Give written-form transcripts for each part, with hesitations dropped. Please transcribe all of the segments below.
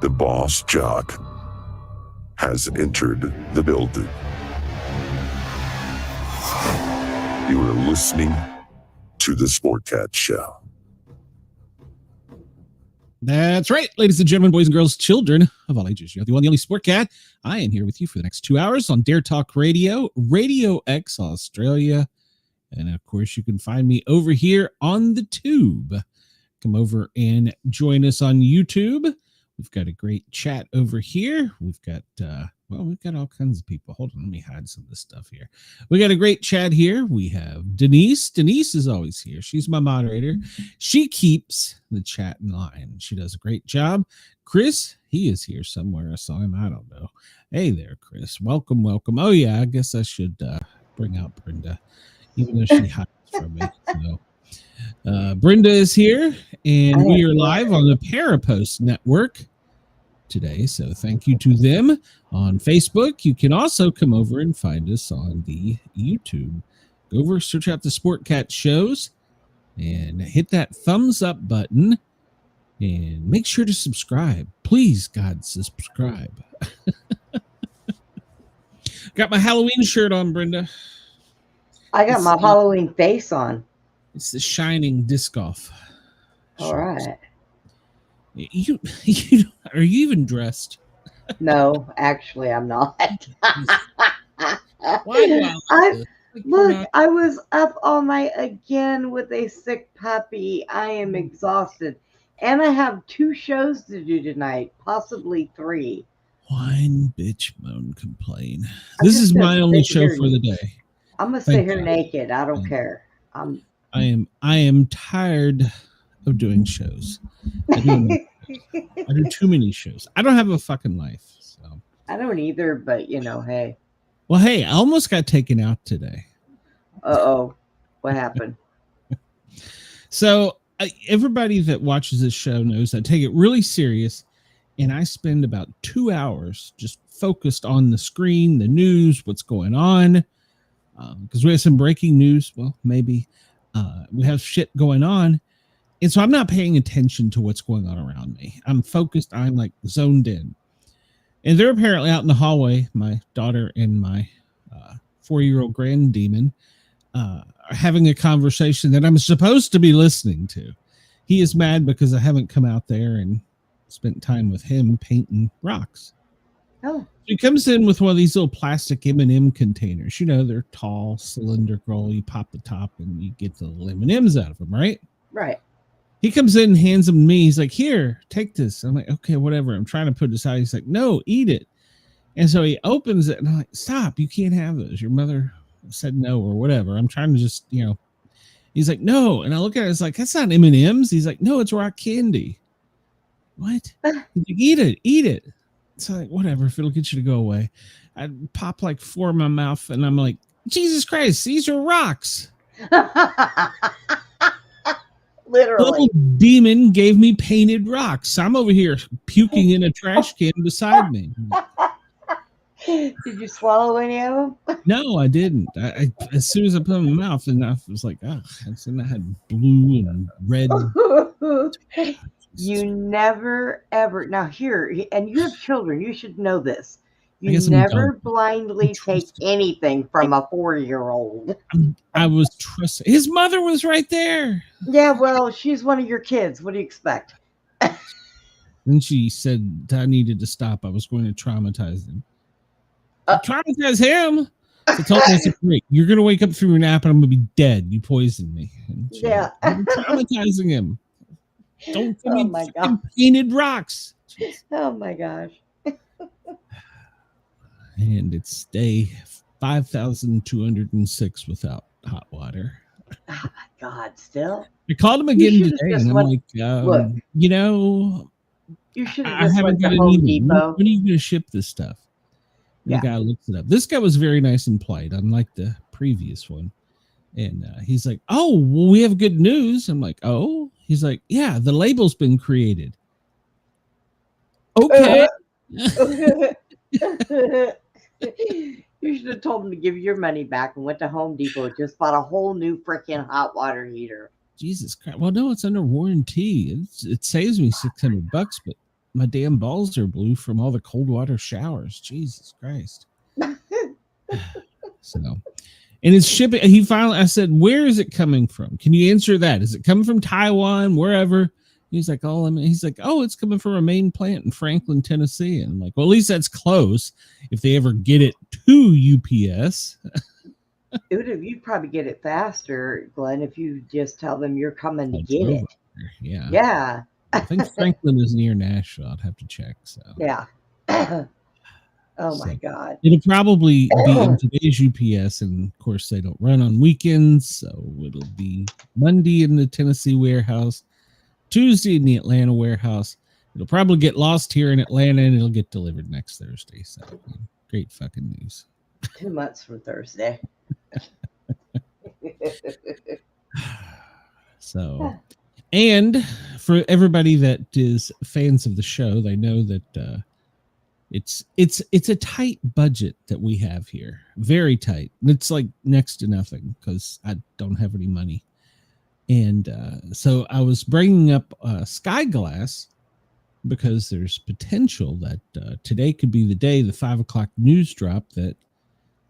The boss jock has entered the building. You are listening to the Sportcat Show. That's right, ladies and gentlemen, boys and girls, children of all ages. You're the one, the only Sportcat. I am here with you for the next 2 hours on Dare Talk Radio, Radio X Australia. And of course, you can find me over here on the tube. Come over and join us on YouTube. We've got a great chat over here. We've got, we've got all kinds of people. Hold on, let me hide some of this stuff here. We got a great chat here. We have Denise. Denise is always here. She's my moderator. She keeps the chat in line. She does a great job. Chris, he is here somewhere. I saw him. I don't know. Hey there, Chris. Welcome, welcome. Oh, yeah, I guess I should bring out Brenda, even though she hides from me. So, Brenda is here, and we are live on the Parapost Network today, so thank you to them. On Facebook, you can also come over and find us on the YouTube. Go over, search out the Sportcat shows, and hit that thumbs up button, and make sure to subscribe. Please, God, subscribe. Got my Halloween shirt on, Brenda. I got my Halloween face on. It's the Shining Disc Golf. All right. You are you even dressed? No, actually, I'm not. Why? I was up all night again with a sick puppy. I am exhausted. And I have 2 shows to do tonight, possibly 3. Whine, bitch, moan, complain. This is my only show for the day. I'm going to sit here naked. I don't care. I am tired of doing shows. I do too many shows. I don't have a fucking life. So I don't either, but hey. Well, hey, I almost got taken out today. Uh-oh. What happened? So everybody that watches this show knows I take it really serious, and I spend about 2 hours just focused on the screen, the news, what's going on, because we have some breaking news. Well, maybe we have shit going on. And so I'm not paying attention to what's going on around me. I'm focused. I'm like zoned in. And they're apparently out in the hallway. My daughter and my 4-year-old grand demon are having a conversation that I'm supposed to be listening to. He is mad because I haven't come out there and spent time with him painting rocks. Oh. He comes in with one of these little plastic M&M containers. They're tall, cylindrical. You pop the top and you get the little M&Ms out of them, right? Right. He comes in and hands them to me. He's like, here, take this. I'm like, okay, whatever. I'm trying to put this out. He's like, no, eat it. And so he opens it and I'm like, stop, you can't have those. Your mother said no or whatever. I'm trying to just, he's like, no. And I look at it, it's like, that's not M&Ms. He's like, no, it's rock candy. What? He's like, eat it. It's like, whatever, if it'll get you to go away. I pop like 4 in my mouth and I'm like, Jesus Christ, these are rocks. Literally. Little demon gave me painted rocks. I'm over here puking in a trash can beside me. Did you swallow any of them? No, I didn't. I as soon as I put them in my mouth, and I was like, oh, and I had blue and red. You never, ever. Now here, and you have children. You should know this. You never blindly take anything from a 4-year-old. I was trusting. His mother was right there. Yeah, well, she's one of your kids. What do you expect? Then she said I needed to stop. I was going to traumatize him. Traumatize him? I told him, I said, great, you're going to wake up through your nap and I'm going to be dead. You poisoned me. Yeah. I'm traumatizing him. Don't give me God. Painted rocks. Oh, my gosh. And it's day 5,206 without hot water. Oh, my God, still? I called him again today, and I'm like, you should I have just haven't went got to an Home email. Depot. When are you going to ship this stuff? And the guy looks it up. This guy was very nice and polite, unlike the previous one. And he's like, oh, well, we have good news. I'm like, oh? He's like, yeah, the label's been created. Okay. You should have told him to give your money back and went to Home Depot. Just bought a whole new freaking hot water heater. Jesus Christ. Well, no, it's under warranty. It saves me $600, but my damn balls are blue from all the cold water showers. Jesus Christ. So, and it's shipping. He finally, I said, where is it coming from? Can you answer that? Is it coming from Taiwan, wherever? He's like, he's like, oh, it's coming from a main plant in Franklin, Tennessee. And I'm like, well, at least that's close. If they ever get it to UPS. You'd probably get it faster, Glenn, if you just tell them you're coming to get it. Yeah. Yeah. I think Franklin is near Nashville. I'd have to check. So yeah. My God. It'll probably be in today's UPS, and of course they don't run on weekends, so it'll be Monday in the Tennessee warehouse, Tuesday in the Atlanta warehouse. It'll probably get lost here in Atlanta, and it'll get delivered next Thursday. So great fucking news. 2 months from Thursday. So, and for everybody that is fans of the show, they know that it's a tight budget that we have here, very tight. It's like next to nothing because I don't have any money, and so I was bringing up Sky Glass because there's potential that today could be the day, the 5 o'clock news drop that,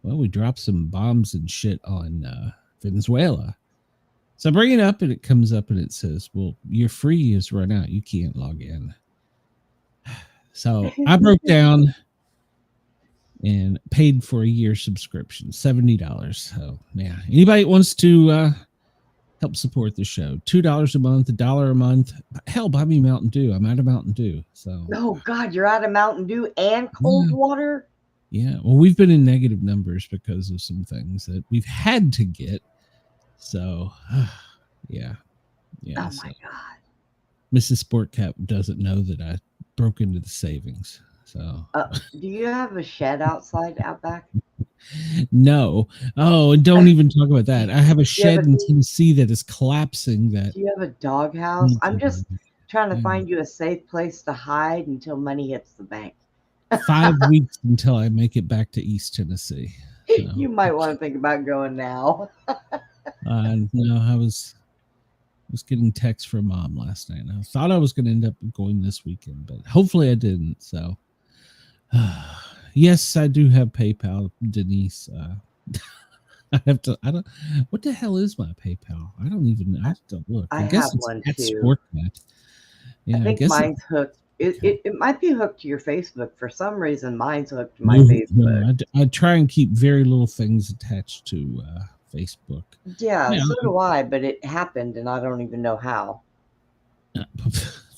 well, we dropped some bombs and shit on Venezuela. So I bring it up and it comes up and it says, well, your free is run out. You can't log in. So I broke down and paid for a year subscription, $70. So yeah, anybody that wants to help support the show, $2 a month, $1 a month. Hell, buy me Mountain Dew. I'm out of Mountain Dew. So oh God, you're out of Mountain Dew and cold water? Yeah, well, we've been in negative numbers because of some things that we've had to get. So, yeah. Oh so my God. Mrs. Sportcat doesn't know that I broke into the savings. So, do you have a shed outside out back? No. Oh, and don't even talk about that. I have a shed in Tennessee that is collapsing. Do you have a doghouse? I'm just trying to find you a safe place to hide until money hits the bank. 5 weeks until I make it back to East Tennessee. So. You might want to think about going now. No, I was getting texts from Mom last night. I thought I was going to end up going this weekend, but hopefully I didn't. So, yes, I do have PayPal, Denise. I have to. I don't. What the hell is my PayPal? I don't even. I have to look. I guess have one it's too. Sportcat. Yeah, I think mine's hooked. It might be hooked to your Facebook. For some reason, mine's hooked to my Facebook. No, I try and keep very little things attached to Facebook. Yeah, so do I, but it happened, and I don't even know how.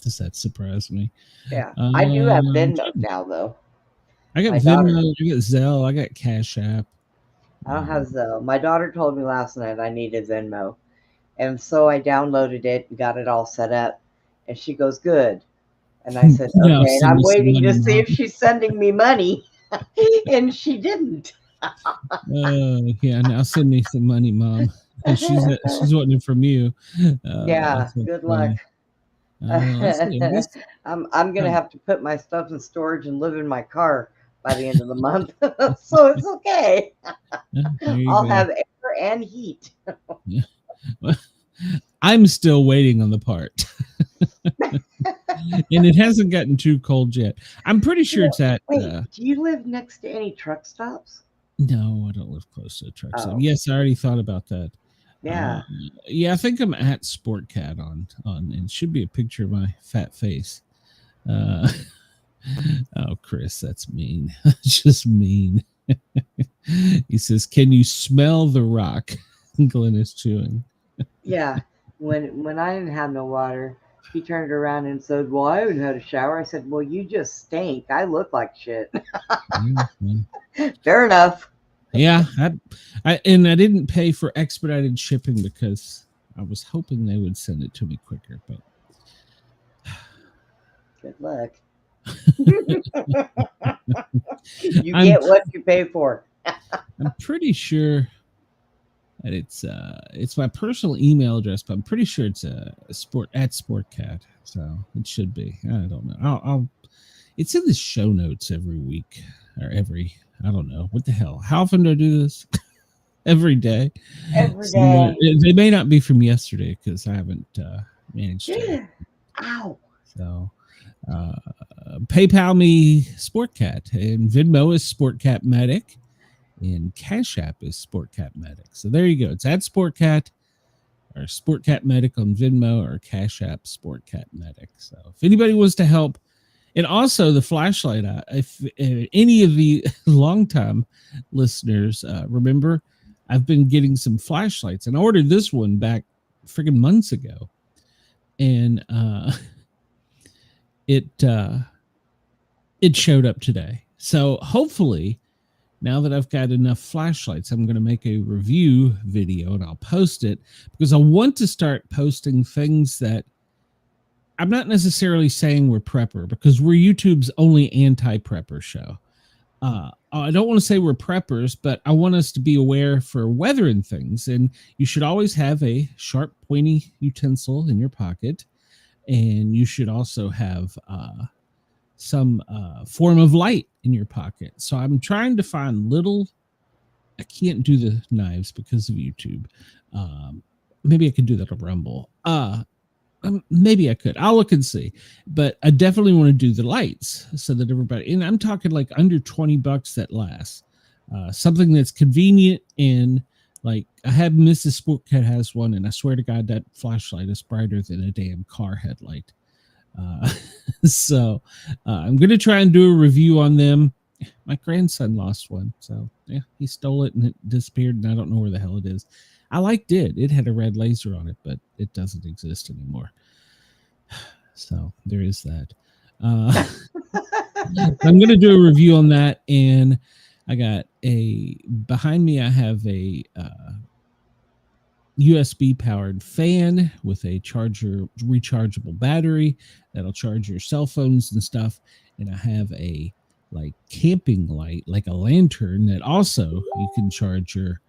Does that surprise me? Yeah, I do have Venmo now, though. I got Venmo, I got Zelle, I got Cash App. I don't have Zelle. My daughter told me last night I needed Venmo, and so I downloaded it and got it all set up, and she goes, good. And I said, okay, and I'm waiting to see if she's sending me money, and she didn't. Yeah, now send me some money, Mom. She's wanting it from you. Yeah, good luck. I'm gonna have to put my stuff in storage and live in my car by the end of the month, so it's okay. I'll have air and heat. Yeah. Well, I'm still waiting on the part. And it hasn't gotten too cold yet. I'm pretty sure it's at. Wait, do you live next to any truck stops? No, I don't live close to a truck stop. Yes, I already thought about that. Yeah. Yeah, I think I'm at Sportcat on and it should be a picture of my fat face. Oh, Chris, that's mean. Just mean. He says, "Can you smell the rock?" Glenn is chewing. Yeah. When I didn't have no water, he turned around and said, well, I haven't had a shower. I said, well, you just stink. I look like shit. Fair enough. Yeah. I didn't pay for expedited shipping because I was hoping they would send it to me quicker, but good luck. You get what you pay for. I'm pretty sure that it's my personal email address, but I'm pretty sure it's at Sportcat, so it should be. I don't know. It's in the show notes every week or I don't know what the hell. How often do I do this? Every day. Every day. They may not be from yesterday because I haven't managed to. Ow. So, PayPal me Sportcat, and Venmo is Sportcat Medic, and Cash App is Sportcat Medic. So there you go. It's at Sportcat or Sportcat Medic on Venmo, or Cash App Sportcat Medic. So if anybody wants to help, and also the flashlight, if any of the longtime listeners remember, I've been getting some flashlights, and I ordered this one back friggin' months ago, and it showed up today. So hopefully, now that I've got enough flashlights, I'm going to make a review video, and I'll post it, because I want to start posting things that I'm not necessarily saying we're prepper, because we're YouTube's only anti-prepper show. I don't want to say we're preppers, but I want us to be aware for weathering things. And you should always have a sharp, pointy utensil in your pocket. And you should also have some form of light in your pocket. So I'm trying to find I can't do the knives because of YouTube. Maybe I could do that on Rumble. Maybe I could. I'll look and see. But I definitely want to do the lights so that everybody, and I'm talking like under $20 that lasts. Something that's convenient, and like I have Mrs. Sportcat has one, and I swear to God that flashlight is brighter than a damn car headlight. So I'm going to try and do a review on them. My grandson lost one. So yeah, he stole it and it disappeared, and I don't know where the hell it is. I liked it. It had a red laser on it, but it doesn't exist anymore. So there is that. I'm going to do a review on that. And I got behind me, I have a USB powered fan with a rechargeable battery that'll charge your cell phones and stuff. And I have a like camping light, like a lantern, that also you can charge your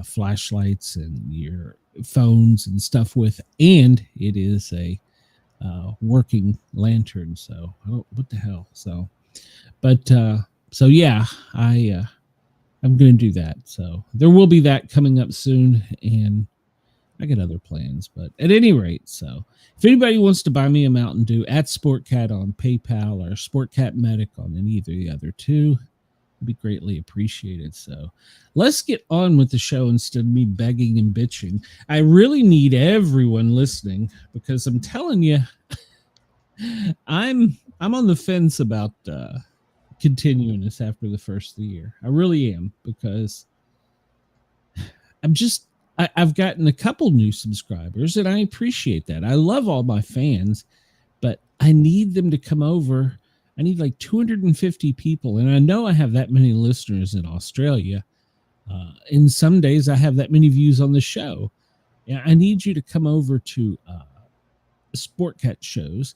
flashlights and your phones and stuff with, and it is a working lantern. So what the hell? So yeah, I'm going to do that. So there will be that coming up soon, and I got other plans, but at any rate, so if anybody wants to buy me a Mountain Dew, at Sportcat on PayPal or Sportcat Medic on any of the other two, be greatly appreciated. So let's get on with the show instead of me begging and bitching. I really need everyone listening, because I'm telling you, I'm on the fence about continuing this after the first of the year. I really am, because I've gotten a couple new subscribers, and I appreciate that. I love all my fans, but I need them to come over. I need like 250 people, and I know I have that many listeners in Australia. And some days I have that many views on the show. Yeah, I need you to come over to Sportcat shows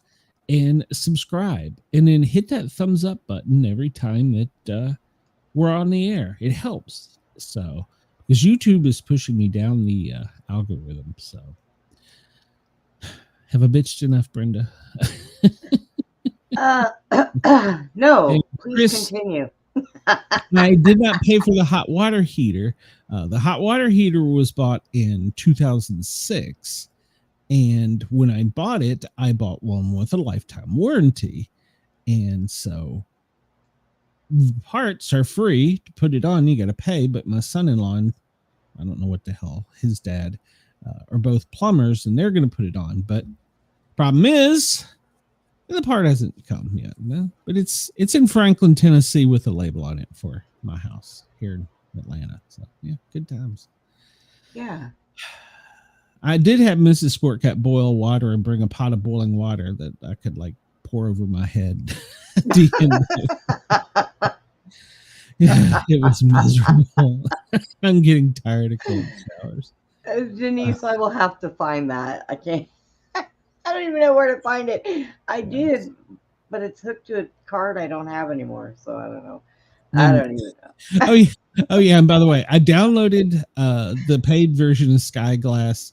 and subscribe, and then hit that thumbs up button every time that we're on the air. It helps. So, because YouTube is pushing me down the algorithm. So, have I bitched enough, Brenda? No, hey, please Chris, continue. I did not pay for the hot water heater. The hot water heater was bought in 2006. And when I bought it, I bought one with a lifetime warranty. And so the parts are free to put it on. You got to pay. But my son-in-law, I don't know what the hell, his dad are both plumbers, and they're going to put it on. But problem is, the part hasn't come yet. No? But it's in Franklin, Tennessee, with a label on it for my house here in Atlanta. So yeah, good times. Yeah. I did have Mrs. Sportcat boil water and bring a pot of boiling water that I could like pour over my head. Yeah, it was miserable. I'm getting tired of cold showers. Denise, I will have to find that. I can't. I don't even know where to find it. I did, but it's hooked to a card I don't have anymore, so I don't know. I don't even know. Oh yeah, and by the way, I downloaded the paid version of Sky Glass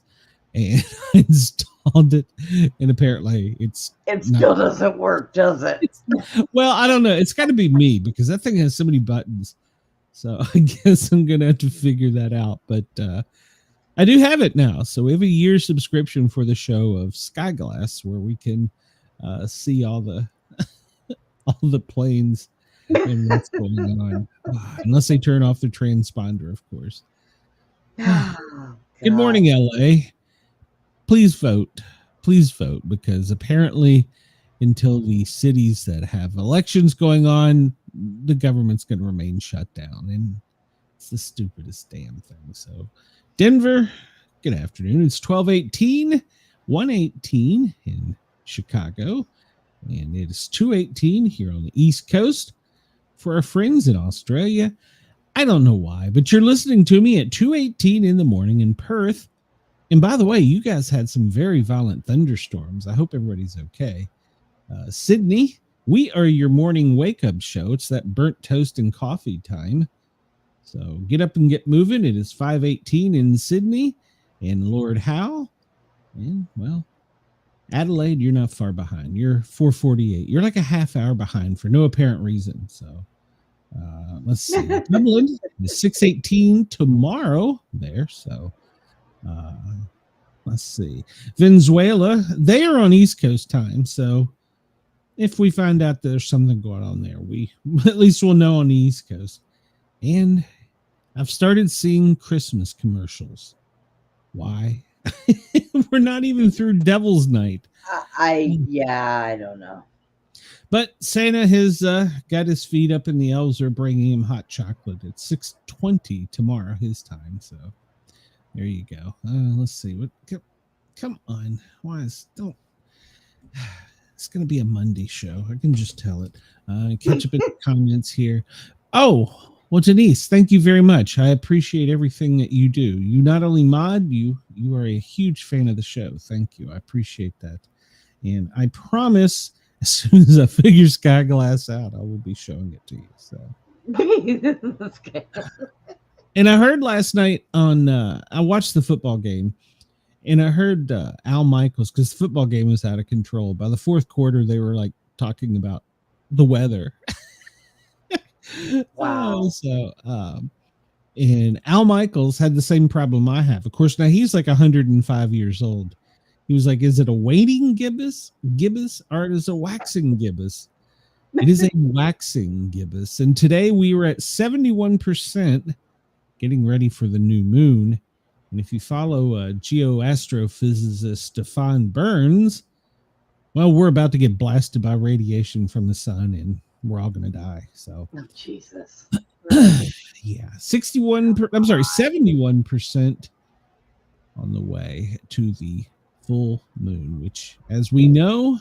and I installed it, and apparently it still doesn't work, does it? Well, I don't know. It's got to be me, because that thing has so many buttons. So I guess I'm gonna have to figure that out. But I do have it now. So we have a year subscription for the show of Sky Glass, where we can see all the all the planes and what's going on. Unless they turn off the transponder, of course. Oh, Good morning, LA. Please vote. Please vote, because apparently until the cities that have elections going on, the government's going to remain shut down. And it's the stupidest damn thing. So, Denver, good afternoon. It's 12:18, 1:18 in Chicago, and it is 2:18 here on the East Coast. For our friends in Australia, I don't know why, but you're listening to me at 2:18 in the morning in Perth. And by the way, you guys had some very violent thunderstorms. I hope everybody's okay. Sydney, we are your morning wake-up show. It's that burnt toast and coffee time. So get up and get moving. It is 5:18 in Sydney and Lord Howe. And, well, Adelaide, you're not far behind. You're 4:48. You're like a half hour behind for no apparent reason. So let's see. Dublin is 6:18 tomorrow there. So let's see. Venezuela, they are on East Coast time. So if we find out there's something going on there, we at least we'll know on the East Coast. And I've started seeing Christmas commercials. Why? We're not even through Devil's Night. I don't know. But Santa has got his feet up, and the elves are bringing him hot chocolate at 6:20 tomorrow, his time. So there you go. Let's see. What? Come on. Why is don't? It's going to be a Monday show. I can just tell it. Catch up in the comments here. Oh. Well, Denise, thank you very much. I appreciate everything that you do. You not only mod, you are a huge fan of the show. Thank you. I appreciate that. And I promise, as soon as I figure Skyglass out, I will be showing it to you. So. And I heard last night on, I watched the football game, and I heard Al Michaels, because the football game was out of control. By the fourth quarter, they were like talking about the weather. Wow. So, and Al Michaels had the same problem I have. Of course, now he's like 105 years old. He was like, is it a waiting gibbous, or is it a waxing gibbous? It is a waxing gibbous. And today we were at 71%, getting ready for the new moon. And if you follow geoastrophysicist Stefan Burns, well, we're about to get blasted by radiation from the sun, and we're all going to die. So, oh, Jesus. Yeah, 71% on the way to the full moon, which, as we know,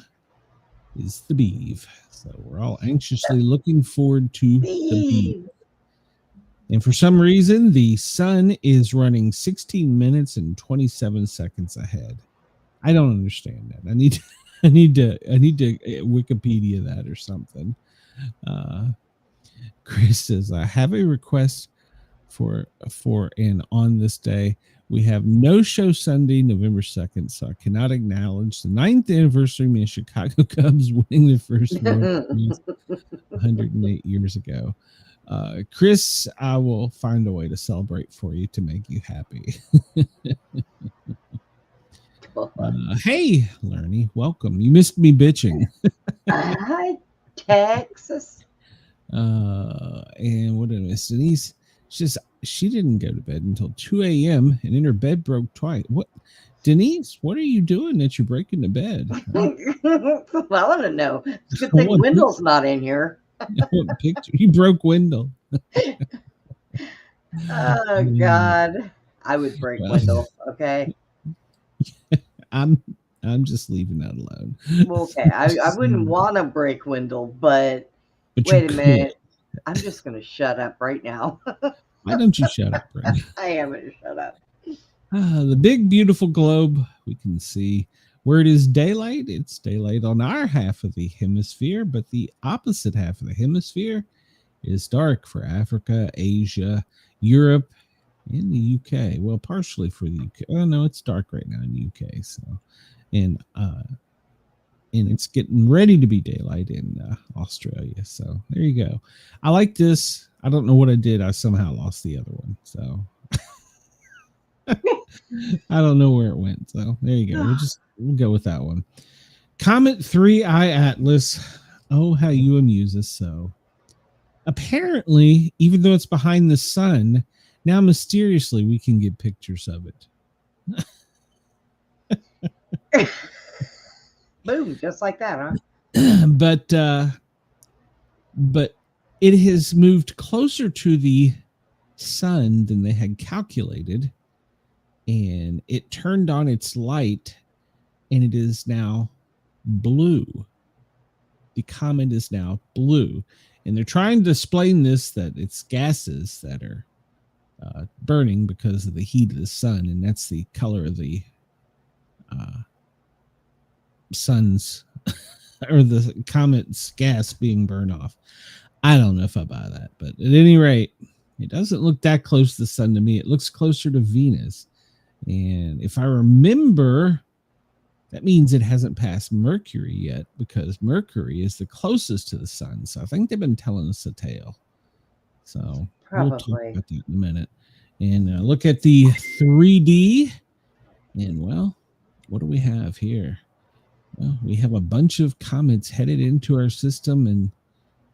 is the Beeve. So we're all anxiously looking forward to the Beeve. And for some reason, the sun is running 16 minutes and 27 seconds ahead. I don't understand that. I need to Wikipedia that or something. Chris says, I have a request for and on this day we have no show Sunday, November 2nd, so I cannot acknowledge the 9th anniversary of the Chicago Cubs winning their first World Series 108 years ago. Chris, I will find a way to celebrate for you to make you happy. Hey, Lerny, welcome. You missed me bitching. Hi, Texas. And what did I miss? Denise, she didn't go to bed until 2 a.m. and then her bed broke twice. What, Denise? What are you doing that you're breaking the bed? Well, I want to know. It's a good thing Wendell's not in here. Picture you broke Wendell. Oh God, I would break Wendell. Okay. I'm just leaving that alone. Okay, I wouldn't want to break Wendell, but wait a minute. I'm just going to shut up right now. Why don't you shut up, Brent? I am going to shut up. The big, beautiful globe, we can see where it is daylight. It's daylight on our half of the hemisphere, but the opposite half of the hemisphere is dark for Africa, Asia, Europe, and the UK. Well, partially for the UK. Oh, no, it's dark right now in the UK. So, and it's getting ready to be daylight in Australia. So there you go. I like this. I don't know what I did. I somehow lost the other one. So I don't know where it went. So there you go. We'll go with that one. Comet 3i Atlas. Oh, how you amuse us so. Apparently, even though it's behind the sun, now mysteriously we can get pictures of it. Boom, just like that, huh? But it has moved closer to the sun than they had calculated, and it turned on its light, and it is now blue. The comet is now blue, and they're trying to explain this, that it's gases that are burning because of the heat of the sun, and that's the color of the sun's or the comet's gas being burned off. I don't know if I buy that, but at any rate, it doesn't look that close to the sun to me. It looks closer to Venus, and if I remember, that means it hasn't passed Mercury yet, because Mercury is the closest to the sun. So I think they've been telling us a tale. So we'll talk about that in a minute. And look at the 3D. And, well, what do we have here? Well, we have a bunch of comets headed into our system, and,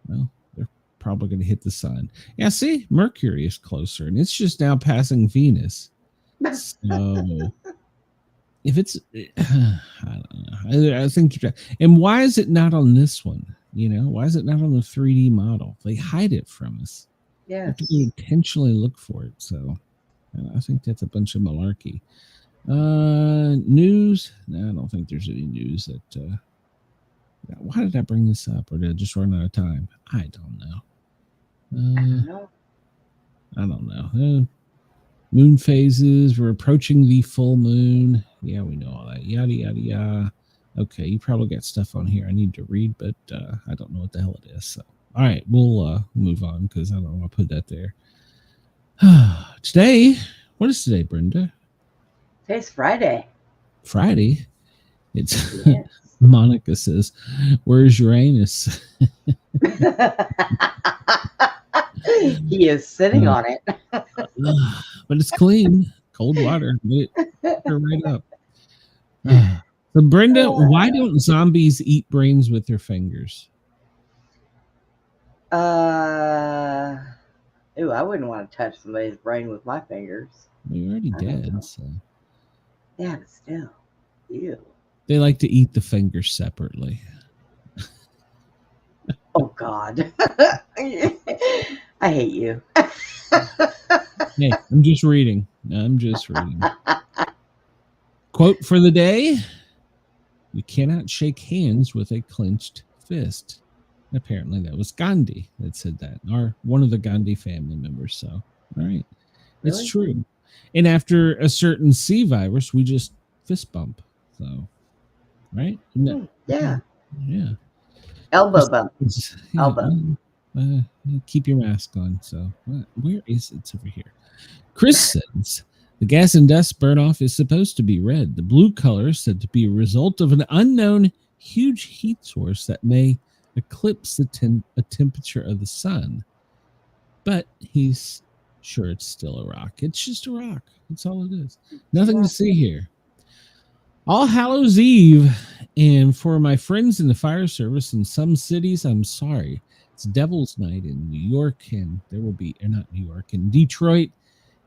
well, they're probably going to hit the sun. Yeah, see, Mercury is closer, and it's just now passing Venus. So if it's, I don't know. I think, and why is it not on this one? You know, why is it not on the 3D model? They hide it from us. Yeah, we intentionally look for it. So I think that's a bunch of malarkey. News? No, I don't think there's any news that. Why did I bring this up, or did I just run out of time? I don't know. I don't know. Moon phases. We're approaching the full moon. Yeah, we know all that. Yada, yada, yada. Okay, you probably got stuff on here I need to read, but I don't know what the hell it is. So, all right, we'll move on, because I don't want to put that there. Today, what is today, Brenda? Today's Friday. Friday? It's, yes. Monica says, where's Uranus? He is sitting on it. But it's clean. Cold water. It right up. So Brenda, why don't zombies eat brains with their fingers? Ooh, I wouldn't want to touch somebody's brain with my fingers. Well, you're already dead, so. Yeah, but still. Ew. They like to eat the fingers separately. Oh, God. I hate you. Hey, I'm just reading. Quote for the day: "You cannot shake hands with a clenched fist." Apparently that was Gandhi that said that, or one of the Gandhi family members. So, all right. Really? It's true. And after a certain C virus, we just fist bump. So, right? Yeah. Yeah. Elbow bump. Yeah, elbow. Keep your mask on. So, where is it? It's over here. Chris says, the gas and dust burn off is supposed to be red. The blue color is said to be a result of an unknown huge heat source that may eclipse the temperature of the sun. But he's sure it's still a rock. It's just a rock. That's all it is. Nothing to see here. All Hallows Eve. And for my friends in the fire service in some cities, I'm sorry. It's Devil's Night in New York, and there will be, or not New York, in Detroit,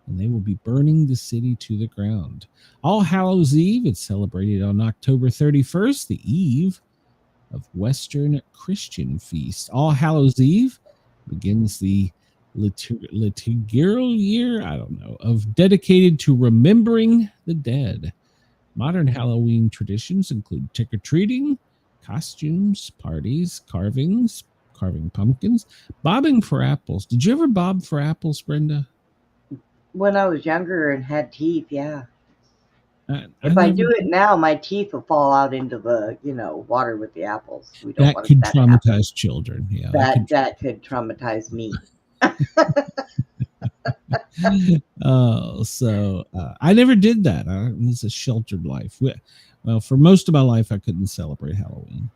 and they will be burning the city to the ground. All Hallows Eve, it's celebrated on October 31st, the eve of Western Christian feast. All Hallows Eve begins the liturgical year, of dedicated to remembering the dead. Modern Halloween traditions include trick-or-treating, costumes, parties, carving pumpkins, bobbing for apples. Did you ever bob for apples, Brenda? When I was younger and had teeth, yeah. If I do it now, my teeth will fall out into the, water with the apples. We don't want that could traumatize children. Yeah, that could traumatize me. Oh, so I never did that. It was a sheltered life. Well, for most of my life, I couldn't celebrate Halloween.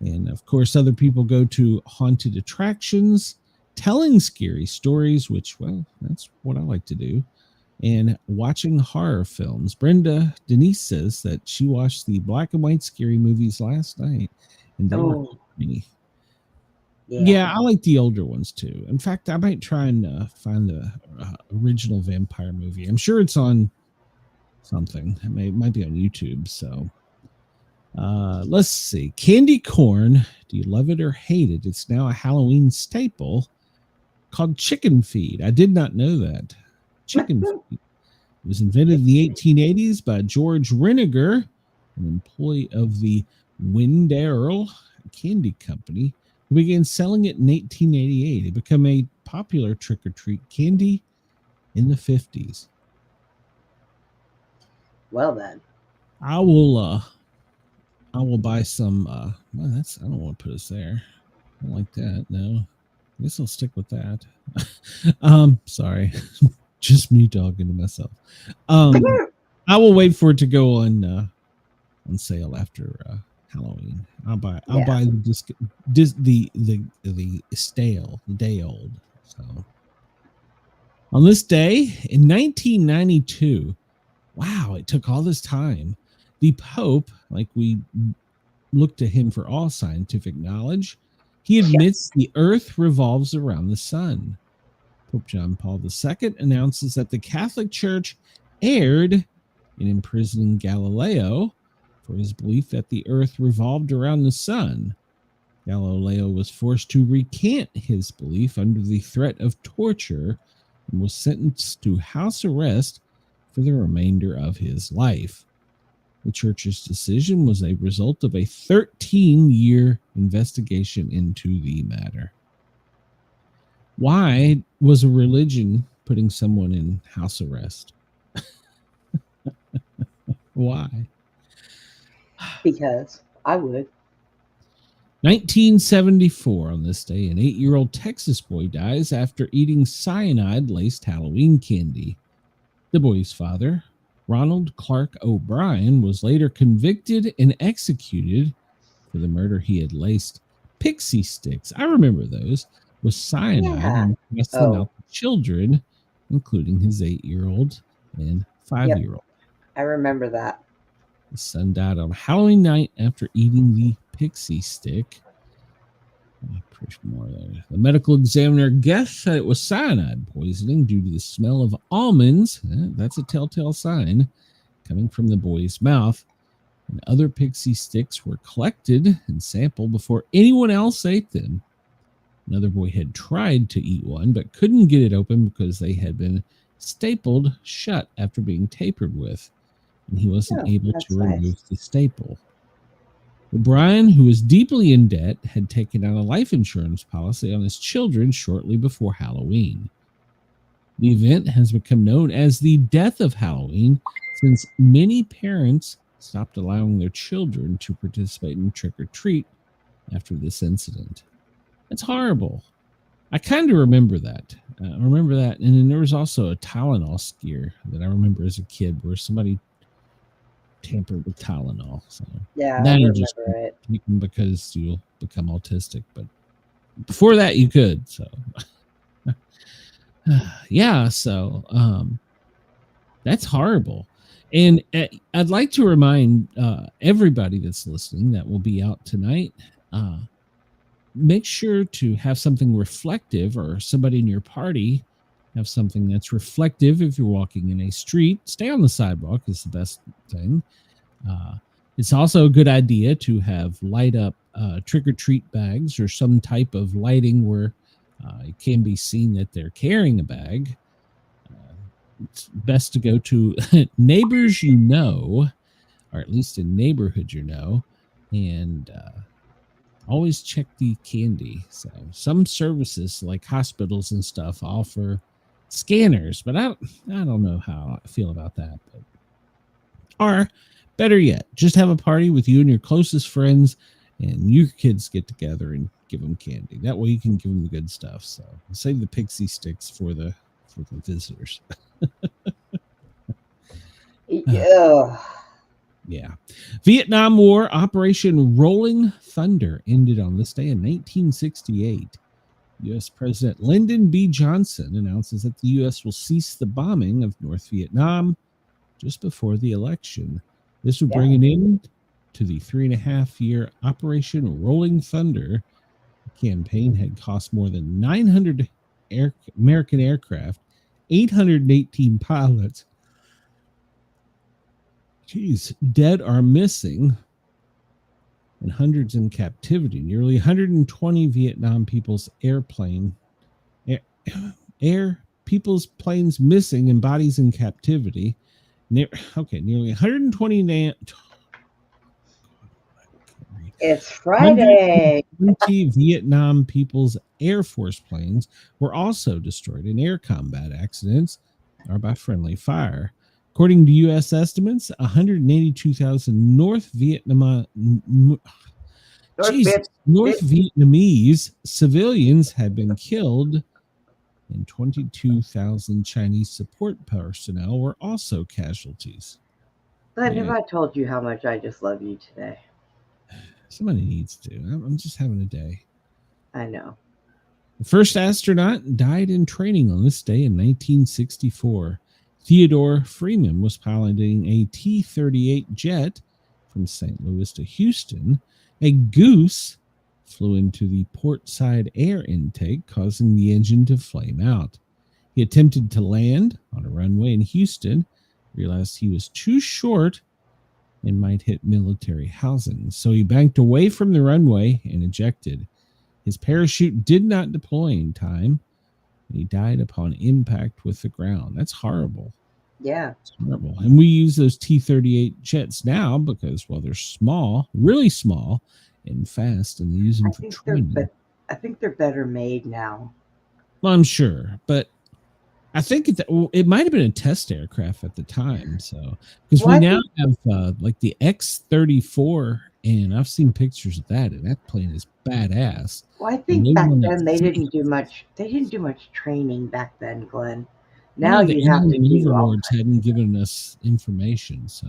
And of course, other people go to haunted attractions, telling scary stories, which, well, that's what I like to do, and watching horror films. Brenda Denise says that she watched the black and white scary movies last night, and they were me. Yeah, I like the older ones too. In fact, I might try and find the original vampire movie. I'm sure it's on something. It might be on YouTube. So let's see. Candy corn. Do you love it or hate it? It's now a Halloween staple called chicken feed. I did not know that. Chicken feed. It was invented in the 1880s by George Reniger, an employee of the Windale Candy Company, who began selling it in 1888. It became a popular trick-or-treat candy in the 50s. Well then. I will buy some well, I don't want to put us there. I don't like that. No. I guess I'll stick with that. Sorry. Just me talking to myself. I will wait for it to go on sale after Halloween. I'll buy the stale, the day old. So on this day in 1992, wow, it took all this time. The Pope, like we look to him for all scientific knowledge, he admits the Earth revolves around the sun. Pope John Paul II announces that the Catholic Church erred in imprisoning Galileo for his belief that the Earth revolved around the sun. Galileo was forced to recant his belief under the threat of torture and was sentenced to house arrest for the remainder of his life. The church's decision was a result of a 13-year investigation into the matter. Why was a religion putting someone in house arrest? Why? Because I would. 1974, on this day, an 8-year-old Texas boy dies after eating cyanide-laced Halloween candy. The boy's father, Ronald Clark O'Brien, was later convicted and executed for the murder. He had laced pixie sticks, I remember those, with cyanide and passed them out to children, including his 8-year-old and 5-year-old. I remember that. The son died on Halloween night after eating the pixie stick. The medical examiner guessed that it was cyanide poisoning due to the smell of almonds. That's a telltale sign coming from the boy's mouth. And other pixie sticks were collected and sampled before anyone else ate them. Another boy had tried to eat one, but couldn't get it open because they had been stapled shut after being tampered with, and he wasn't able to remove the staple. O'Brien, who was deeply in debt, had taken out a life insurance policy on his children shortly before Halloween. The event has become known as the death of Halloween since many parents stopped allowing their children to participate in trick-or-treat after this incident. It's horrible. I kind of remember that. And then there was also a Tylenol scare that I remember as a kid where somebody tampered with Tylenol. So I remember it. Because you'll become autistic. But before that, you could. So, that's horrible. And I'd like to remind everybody that's listening that will be out tonight, make sure to have something reflective, or somebody in your party have something that's reflective. If you're walking in a street, stay on the sidewalk is the best thing. It's also a good idea to have light up trick-or-treat bags or some type of lighting where it can be seen that they're carrying a bag. It's best to go to neighbors you know, or at least a neighborhood you know, and always check the candy. So some services like hospitals and stuff offer scanners, but I don't know how I feel about that. But, or better yet, just have a party with you and your closest friends, and your kids get together and give them candy. That way you can give them the good stuff. So save the pixie sticks for the visitors. Yeah. Vietnam War Operation Rolling Thunder ended on this day in 1968. U.S. President Lyndon B. Johnson announces that the U.S. will cease the bombing of North Vietnam just before the election. This would bring an end to the 3.5-year Operation Rolling Thunder, campaign had cost more than 900 American aircraft, 818 pilots. Jeez, dead or missing, and hundreds in captivity. Nearly 120 Vietnam people's people's planes missing and bodies in captivity. Nearly 120 It's Friday. 120 Vietnam people's Air Force planes were also destroyed in air combat accidents or by friendly fire. According to U.S. estimates, 182,000 North Vietnamese civilians had been killed, and 22,000 Chinese support personnel were also casualties. But have I told you how much I just love you today? Somebody needs to. I'm just having a day. I know. The first astronaut died in training on this day in 1964. Theodore Freeman was piloting a T-38 jet from St. Louis to Houston. A goose flew into the port side air intake, causing the engine to flame out. He attempted to land on a runway in Houston, realized he was too short and might hit military housing, so he banked away from the runway and ejected. His parachute did not deploy in time, and he died upon impact with the ground. That's horrible. Yeah. It's horrible. And we use those T-38 jets now because, well, they're small, really small, and fast, and they use them for training. I think they're better made now. Well, I'm sure, but I think it might have been a test aircraft at the time. So, because we now have like the X-34, and I've seen pictures of that, and that plane is badass. Well, I think back then they didn't do much. They didn't do much training back then, Glenn. Now you have to do overlords hadn't given us information, so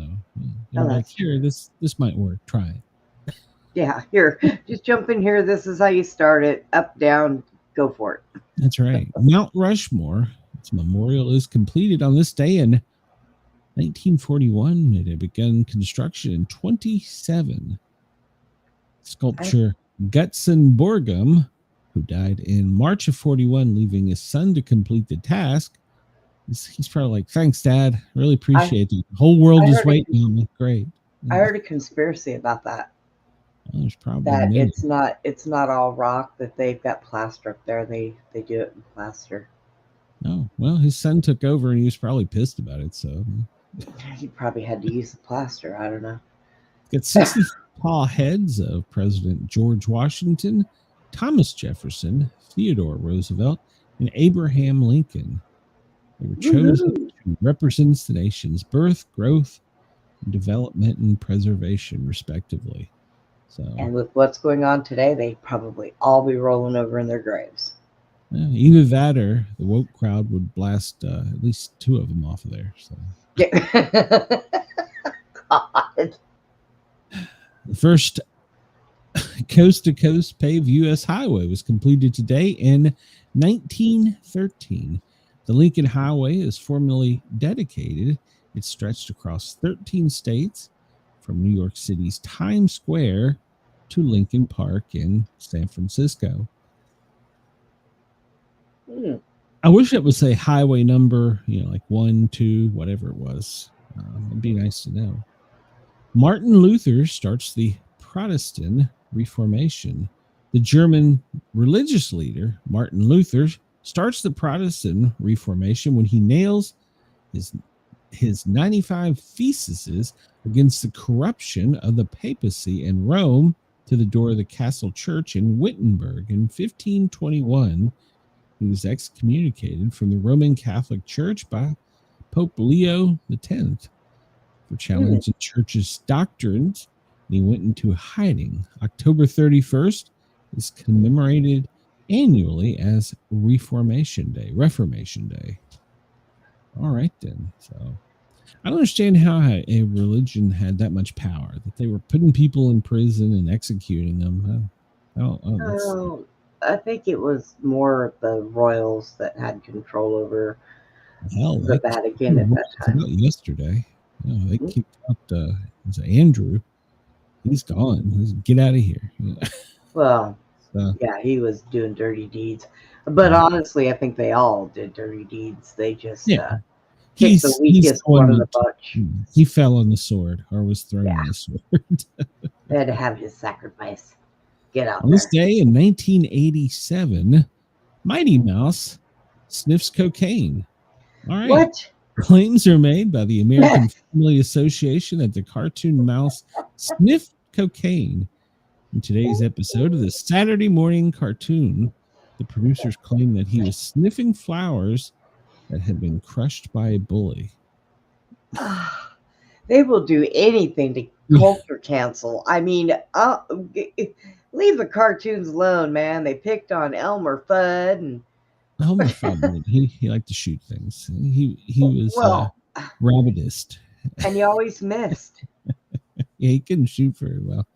they're like, here, this might work. Try it. Yeah, here, just jump in here. This is how you start it. Up, down, go for it. That's right. Mount Rushmore, its memorial is completed on this day in 1941. It had begun construction in 27. Sculptor Gutzon Borgum, who died in March of 41, leaving his son to complete the task. He's probably like, thanks, Dad. Really appreciate it. The whole world is waiting on me. Great. I heard a conspiracy about that. Well, there's probably that it's not all rock, that they've got plaster up there. They do it in plaster. Oh, well, his son took over and he was probably pissed about it. So he probably had to use the plaster. I don't know. Got 60 tall heads of President George Washington, Thomas Jefferson, Theodore Roosevelt, and Abraham Lincoln. They were chosen to represent the nation's birth, growth, development, and preservation, respectively. So, and with what's going on today, they probably all be rolling over in their graves. Either that or the woke crowd would blast at least two of them off of there. So. God. The first coast-to-coast paved U.S. highway was completed today in 1913. The Lincoln Highway is formally dedicated. It stretched across 13 states, from New York City's Times Square to Lincoln Park in San Francisco. I wish it would say highway number, like 1, 2, whatever it was. It'd be nice to know. Martin Luther starts the Protestant Reformation. The German religious leader, Martin Luther, starts the Protestant Reformation when he nails his 95 theses against the corruption of the papacy in Rome to the door of the castle church in Wittenberg. In 1521, he was excommunicated from the Roman Catholic Church by Pope Leo X for challenging the church's doctrines, and he went into hiding. October 31st is commemorated annually as Reformation Day. All right, then. So I don't understand how a religion had that much power, that they were putting people in prison and executing them. I think it was more the royals that had control over the Vatican at that time. Yesterday, they kicked out Mm-hmm. Andrew. He's gone. Get out of here. Well, Yeah, he was doing dirty deeds. But honestly, I think they all did dirty deeds. They just picked the he's weakest one of the bunch. He fell on the sword, or was thrown on the sword. They had to have his sacrifice. Get out On there. this day in 1987, Mighty Mouse sniffs cocaine. All right. What? Claims are made by the American Family Association that the cartoon mouse sniffed cocaine. In today's episode of the Saturday morning cartoon, the producers claim that he was sniffing flowers that had been crushed by a bully. They will do anything to culture cancel. I mean, leave the cartoons alone, man. They picked on Elmer Fudd and Elmer Fudd, he liked to shoot things. He was rabbitist, and he always missed. Yeah, he couldn't shoot very well.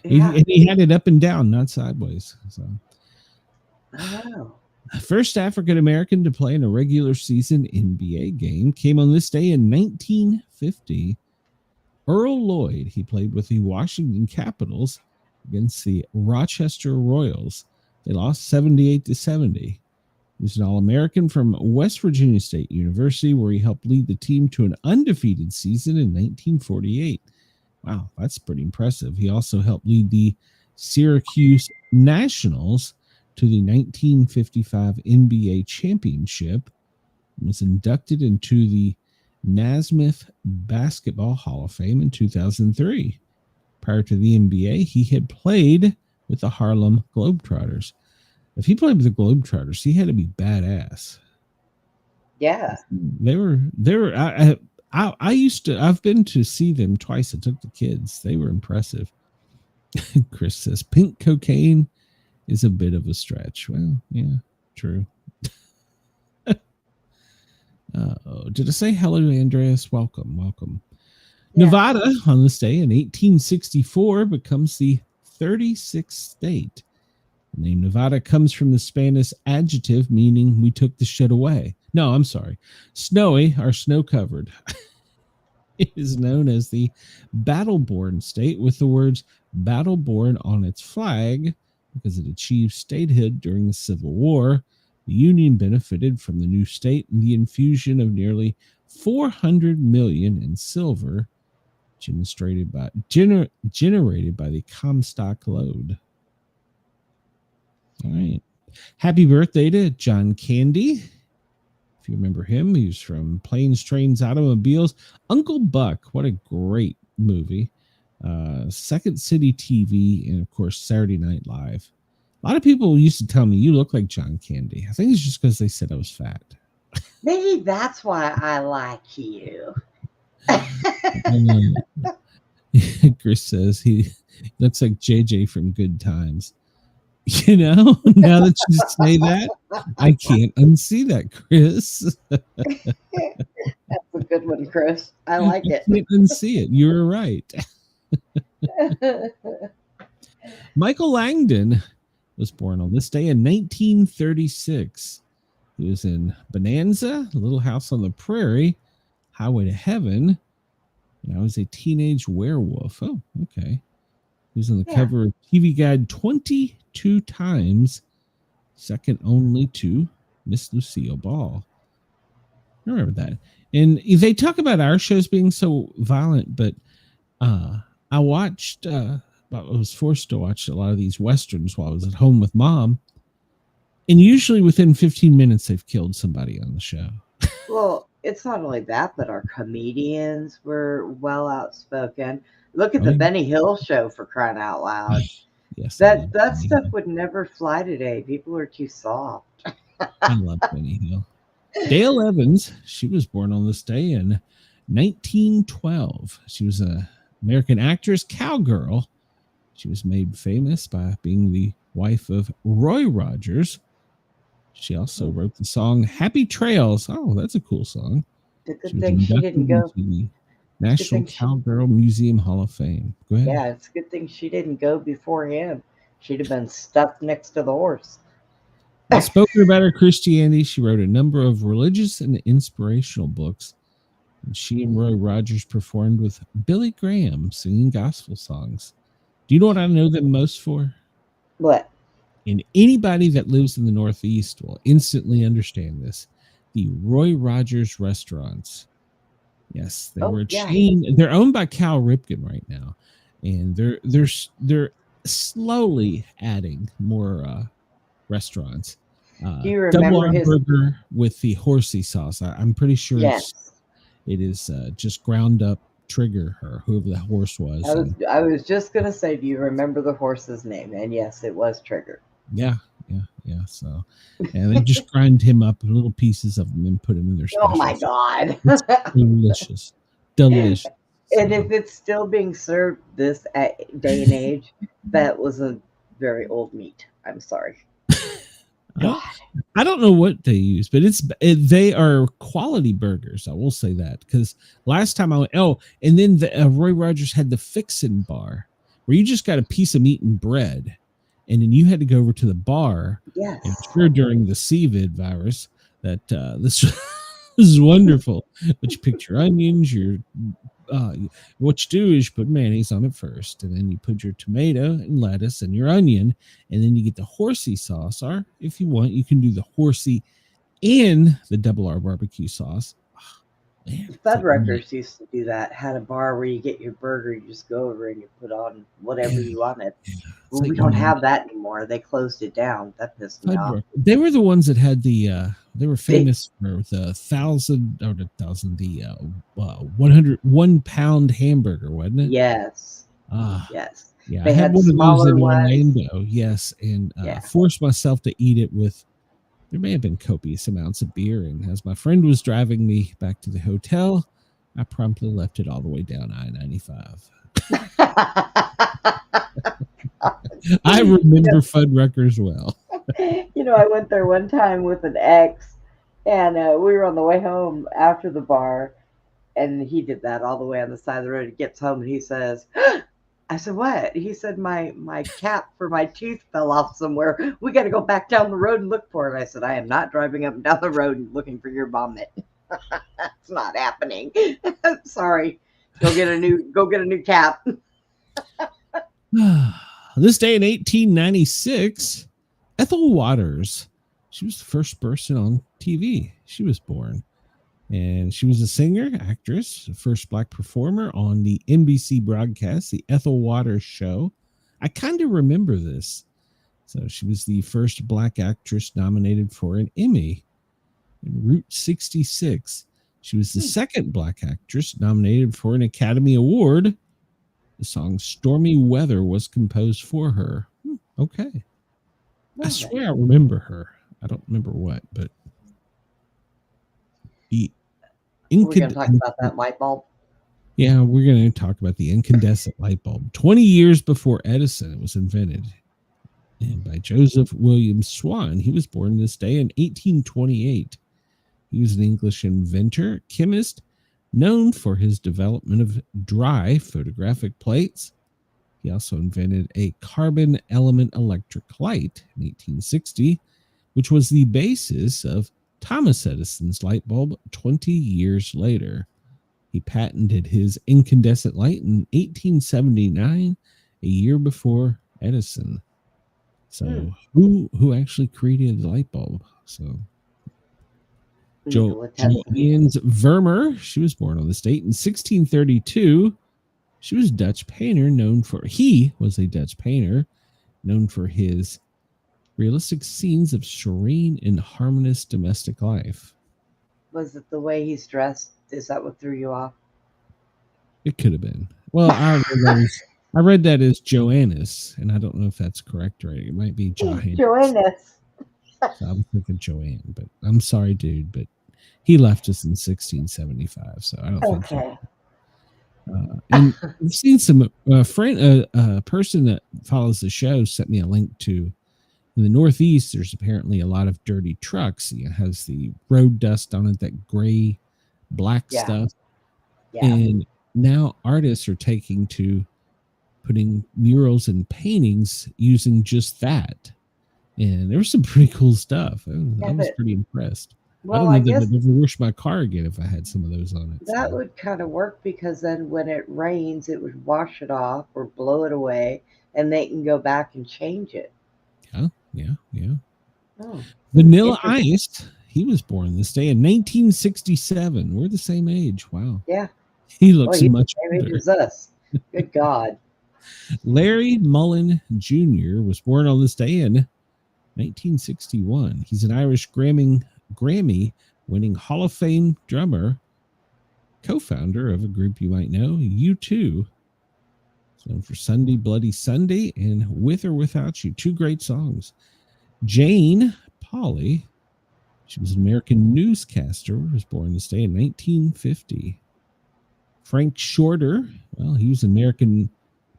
Yeah. He had it up and down, not sideways. So, oh. First African American to play in a regular season NBA game came on this day in 1950. Earl Lloyd. He played with the Washington Capitals against the Rochester Royals. They lost 78-70. He was an All-American from West Virginia State University, where he helped lead the team to an undefeated season in 1948. Wow, that's pretty impressive. He also helped lead the Syracuse Nationals to the 1955 NBA championship and was inducted into the Naismith Basketball Hall of Fame in 2003. Prior to the NBA, he had played with the Harlem Globetrotters. If he played with the Globetrotters, he had to be badass. Yeah. They were I've been to see them twice. I took the kids. They were impressive. Chris says pink cocaine is a bit of a stretch. Well, yeah, true. Did I say hello, Andreas? Welcome. Yeah. Nevada, on this day in 1864, becomes the 36th state. The name Nevada comes from the Spanish adjective meaning we took the shit away. No, I'm sorry. Snowy or snow-covered. It is known as the battle-born state, with the words battle-born on its flag because it achieved statehood during the Civil War. The Union benefited from the new state and the infusion of nearly $400 million in silver generated by the Comstock Lode. All right. Happy birthday to John Candy. If you remember him, he was from Planes, Trains, Automobiles. Uncle Buck, what a great movie. Second City TV, and of course, Saturday Night Live. A lot of people used to tell me, you look like John Candy. I think it's just because they said I was fat. Maybe that's why I like you. Chris says he looks like JJ from Good Times. You know, now that you say that, I can't unsee that, Chris. That's a good one, Chris. I like it. I can't unsee it. You're right. Michael Langdon was born on this day in 1936. He was in Bonanza, Little House on the Prairie, Highway to Heaven, and I was a teenage werewolf. Oh, okay. He was on the cover of TV Guide 22 times, second only to Miss Lucille Ball. I remember that. And they talk about our shows being so violent, but I watched, I was forced to watch a lot of these Westerns while I was at home with Mom. And usually within 15 minutes, they've killed somebody on the show. Well, it's not only that, but our comedians were well outspoken. Look at the Benny Hill show, for crying out loud. Yes, that stuff would never fly today. People are too soft. I love Benny Hill. Dale Evans, she was born on this day in 1912. She was an American actress, cowgirl. She was made famous by being the wife of Roy Rogers. She also wrote the song Happy Trails. Oh, that's a cool song. The good thing she didn't go. National Cowgirl Museum Hall of Fame. Go ahead. Yeah, it's a good thing she didn't go before him. She'd have been stuck next to the horse. Spoken about her Christianity, she wrote a number of religious and inspirational books. And she and Roy Rogers performed with Billy Graham singing gospel songs. Do you know what I know them most for? What? And anybody that lives in the Northeast will instantly understand this. The Roy Rogers restaurants. Yes, they Oh, were a yeah. chain. They're owned by Cal Ripken right now, and they're slowly adding more restaurants. Do you Double remember R his? burger with the horsey sauce. I'm pretty sure Yes. it is just ground up Trigger or whoever the horse was. And I was just gonna say, do you remember the horse's name? And yes, it was Trigger. yeah. So, and they just grind him up in little pieces of them and put him in their Oh my specials. God. It's delicious. Delicious. And So, if it's still being served this day and age, that was a very old meat. I'm sorry. God. I don't know what they use, but they are quality burgers. I will say that because last time I went, and then Roy Rogers had the Fixin' Bar where you just got a piece of meat and bread, and then you had to go over to the bar. Yes. And I'm sure during the COVID virus that this is wonderful. But you pick your onions, what you do is you put mayonnaise on it first, and then you put your tomato and lettuce and your onion, and then you get the horsey sauce. Or if you want, you can do the horsey and the double R barbecue sauce. Oh, man, Fuddruckers used to do that. Had a bar where you get your burger, you just go over and you put on whatever you wanted. Well, we don't have that anymore. They closed it down. That pissed me off. They were the ones that had they were famous for the 101 pound hamburger, wasn't it? Yes. Yes. Yeah, They I had one of those in Orlando. Yes, and forced myself to eat it with. There may have been copious amounts of beer, and as my friend was driving me back to the hotel, I promptly left it all the way down I-95. I remember Fuddruckers well. I went there one time with an ex, and we were on the way home after the bar, and he did that all the way on the side of the road. He gets home and he says, I said, what? He said, my cap for my tooth fell off somewhere. We got to go back down the road and look for it. I said, I am not driving up and down the road and looking for your vomit. That's not happening. Sorry. Go get a new cap. This day in 1896, Ethel Waters, she was the first person on TV. She was born. And she was a singer, actress, the first Black performer on the NBC broadcast, the Ethel Waters Show. I kind of remember this. So she was the first Black actress nominated for an Emmy in Route 66. She was the second Black actress nominated for an Academy Award. The song Stormy Weather was composed for her. Okay. I swear I remember her. I don't remember what, but we're going to talk about that light bulb. Yeah, we're going to talk about the incandescent light bulb. 20 years before Edison, it was invented. And by Joseph William Swan. He was born this day in 1828. He was an English inventor, chemist, known for his development of dry photographic plates. He also invented a carbon element electric light in 1860, which was the basis of Thomas Edison's light bulb 20 years later. He patented his incandescent light in 1879, a year before Edison. So who actually created the light bulb? So Johannes Vermeer, she was born on this date in 1632. He was a Dutch painter known for his realistic scenes of serene and harmonious domestic life. Was it the way he's dressed? Is that what threw you off? It could have been. Well, I read that as Joannis, and I don't know if that's correct, right? It might be Johannes. Joannis. So I was thinking Joanne, but I'm sorry, dude, but he left us in 1675, so I don't think. And I've seen some person that follows the show sent me a link to. In the Northeast, there's apparently a lot of dirty trucks. It has the road dust on it, that gray, black stuff. Yeah. And now artists are taking to putting murals and paintings using just that. And there was some pretty cool stuff. I was pretty impressed. Well, I don't know that I'd ever wash my car again if I had some of those on it. That would kind of work because then when it rains, it would wash it off or blow it away, and they can go back and change it. Yeah. Yeah. Oh, Vanilla interesting. Ice, he was born this day in 1967. We're the same age. Wow. Yeah. He Well, looks he's much the same age older. as us. Good God. Larry Mullen Jr. was born on this day in 1961. He's an Irish Grammy winning Hall of Fame drummer, co-founder of a group you might know, U2. So for Sunday Bloody Sunday and With or Without You, two great songs. Jane Pauley, she was an American newscaster, was born this day in 1950. Frank Shorter, well, he was an American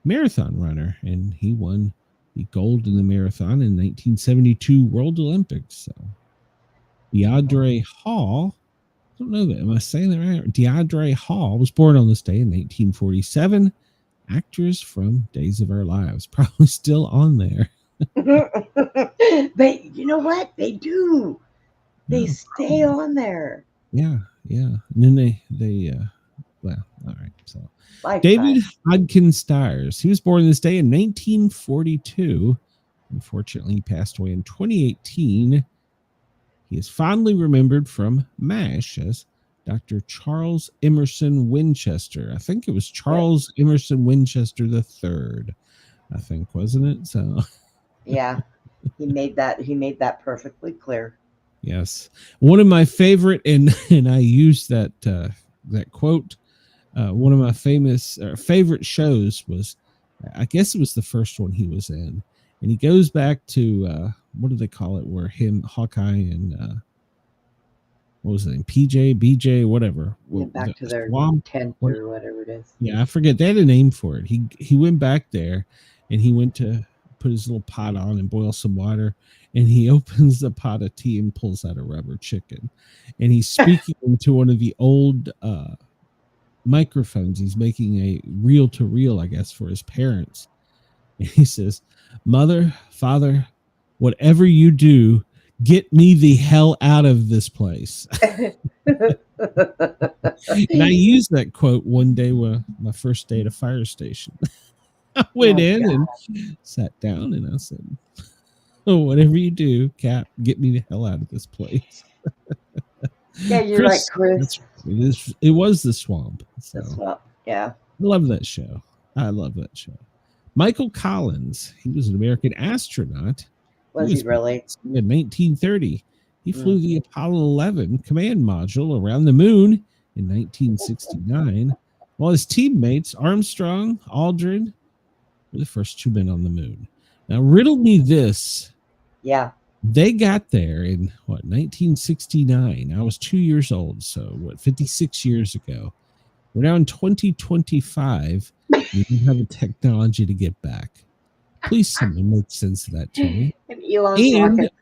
marathon runner, and he won the gold in the marathon in 1972 World Olympics. So Deidre Hall, I don't know that. Am I saying that right? Deidre Hall was born on this day in 1947. Actress from Days of Our Lives, probably still on there. You know what? They do. They stay on there. Yeah. And then they well, all right. So Lifetime. David Hodgkin Stiers, he was born this day in 1942. Unfortunately, he passed away in 2018. He is fondly remembered from MASH as Dr. Charles Emerson Winchester. I think it was Charles Emerson Winchester III. I think, wasn't it? So yeah, he made that perfectly clear. Yes, one of my favorite, and I used that quote. One of my favorite shows was, I guess it was the first one he was in, and he goes back to what do they call it? Where him, Hawkeye, and what was it? PJ, BJ, whatever. Back to their swamp tent or whatever it is. Yeah, I forget. They had a name for it. He went back there, and he went to put his little pot on and boil some water, and he opens the pot of tea and pulls out a rubber chicken, and he's speaking into one of the old microphones. He's making a reel to reel, I guess, for his parents. And he says, "Mother, Father, whatever you do, get me the hell out of this place." And I used that quote one day when my first day at a fire station. I went in and sat down and I said, "Oh, whatever you do, Cap, get me the hell out of this place." Yeah, you're Chris, right, Chris. It was The Swamp. So. The Swamp, yeah. I love that show. Michael Collins, he was an American astronaut. Was he really? In 1930. He flew the Apollo 11 command module around the moon in 1969, while his teammates, Armstrong, Aldrin, were the first two men on the moon. Now, riddle me this. Yeah. They got there in, 1969. I was 2 years old, so 56 years ago. We're now in 2025. We don't have the technology to get back. Please, someone make sense of that to me. And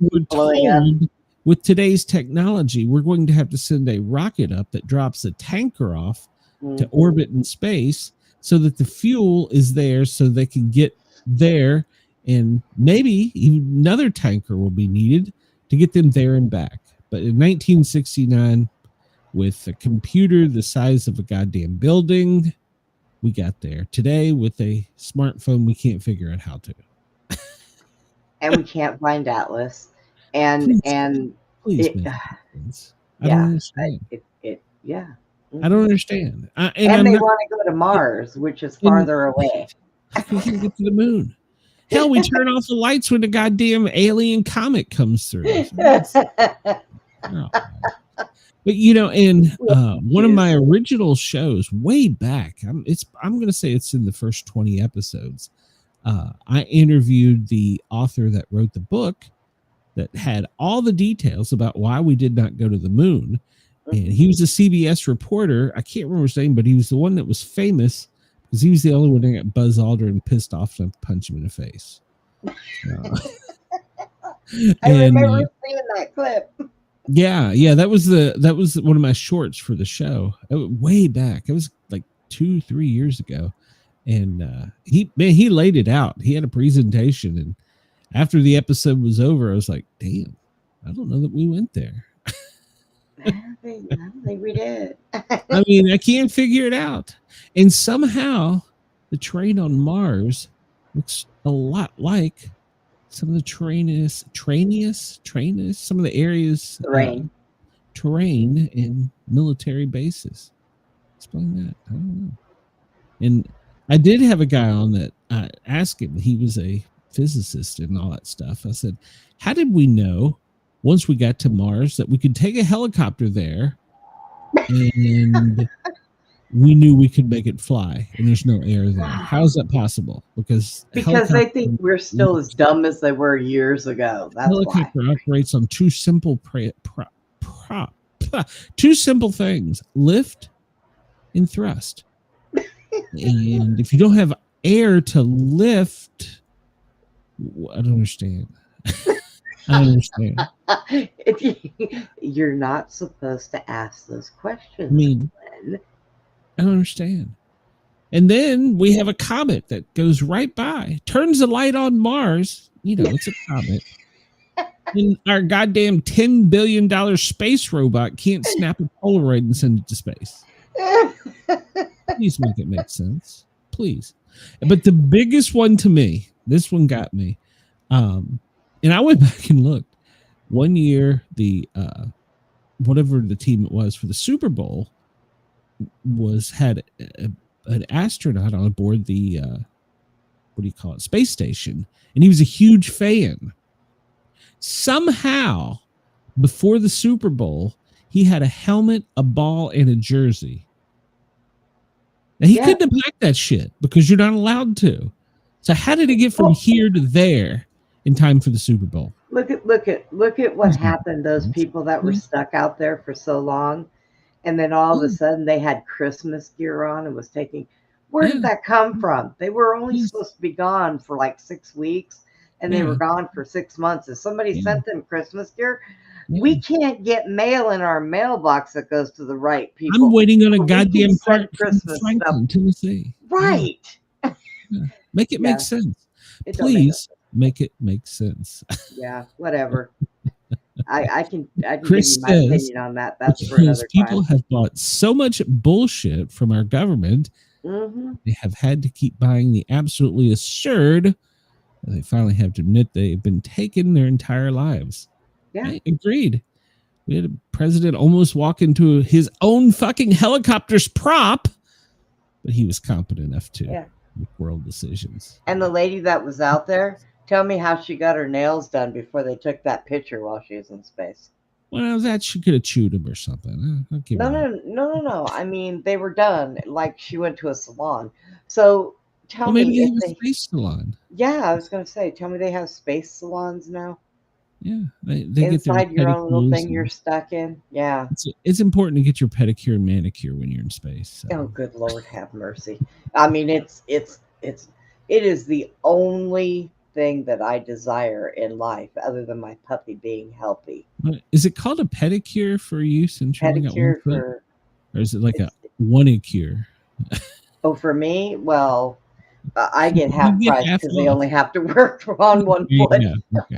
we're told with today's technology, we're going to have to send a rocket up that drops a tanker off to orbit in space so that the fuel is there so they can get there, and maybe even another tanker will be needed to get them there and back. But in 1969, with a computer the size of a goddamn building, we got there. Today, with a smartphone, we can't figure out how to. And we can't find Atlas. And please, I don't understand. I don't understand. And they want to go to Mars, which is farther away. We can get to the moon. Hell, we turn off the lights when the goddamn alien comet comes through. But one of my original shows way back, I'm going to say it's in the first 20 episodes. I interviewed the author that wrote the book that had all the details about why we did not go to the moon. And he was a CBS reporter. I can't remember his name, but he was the one that was famous because he was the only one that got Buzz Aldrin pissed off enough to punch him in the face. I remember seeing that clip. Yeah, that was one of my shorts for the show. Way back. It was like 2-3 years ago. And he laid it out. He had a presentation, and after the episode was over, I was like, damn, I don't know that we went there. I don't think we did. I mean, I can't figure it out. And somehow the terrain on Mars looks a lot like some of the some of the areas, terrain in military bases. Explain that. I don't know. And I did have a guy on that asked him, he was a physicist and all that stuff. I said, how did we know once we got to Mars that we could take a helicopter there and we knew we could make it fly and there's no air there? How is that possible? Because they think we're still as dumb as they were years ago. That's helicopter why. Operates on two simple things: lift and thrust. And if you don't have air to lift, I don't understand. I understand. You're not supposed to ask those questions. I mean, I don't understand. And then we have a comet that goes right by, turns the light on Mars. You know, it's a comet. And our goddamn $10 billion space robot can't snap a Polaroid and send it to space. Please make it make sense. Please. But the biggest one to me, this one got me. And I went back and looked. One year, the whatever the team it was for the Super Bowl had an astronaut on board the what do you call it, space station, and he was a huge fan. Somehow, before the Super Bowl, he had a helmet, a ball, and a jersey. Now, he couldn't have packed that shit because you're not allowed to. So how did it get from here to there in time for the Super Bowl? Look at what happened. Those people that were stuck out there for so long, and then all of a sudden they had Christmas gear on and was taking. Where did that come from? They were only supposed to be gone for like 6 weeks, and they were gone for 6 months. If somebody sent them Christmas gear, we can't get mail in our mailbox that goes to the right people. I'm waiting on a goddamn part Christmas Franklin, Tennessee. Right. Yeah. Make it make sense. Please make it make sense. Yeah, whatever. I can Chris give you my opinion on that. That's for another time. People have bought so much bullshit from our government. Mm-hmm. They have had to keep buying the absolutely absurd. They finally have to admit they've been taken their entire lives. Yeah, I agreed. We had a president almost walk into his own fucking helicopter's prop, but he was competent enough to make world decisions. And the lady that was out there, tell me how she got her nails done before they took that picture while she was in space. Well, that she could have chewed him or something. No. I mean, they were done. Like she went to a salon. So tell me, maybe they have a space salon. Yeah, I was going to say, tell me they have space salons now. Yeah, they inside get your own little thing you're stuck in. Yeah, it's important to get your pedicure and manicure when you're in space. So. Oh, good Lord, have mercy! I mean, it is the only thing that I desire in life, other than my puppy being healthy. Is it called a pedicure for you since you're pedicure or is it like a one-cure? Oh, for me, well. I get half price because they only have to work on one foot. Yeah, okay.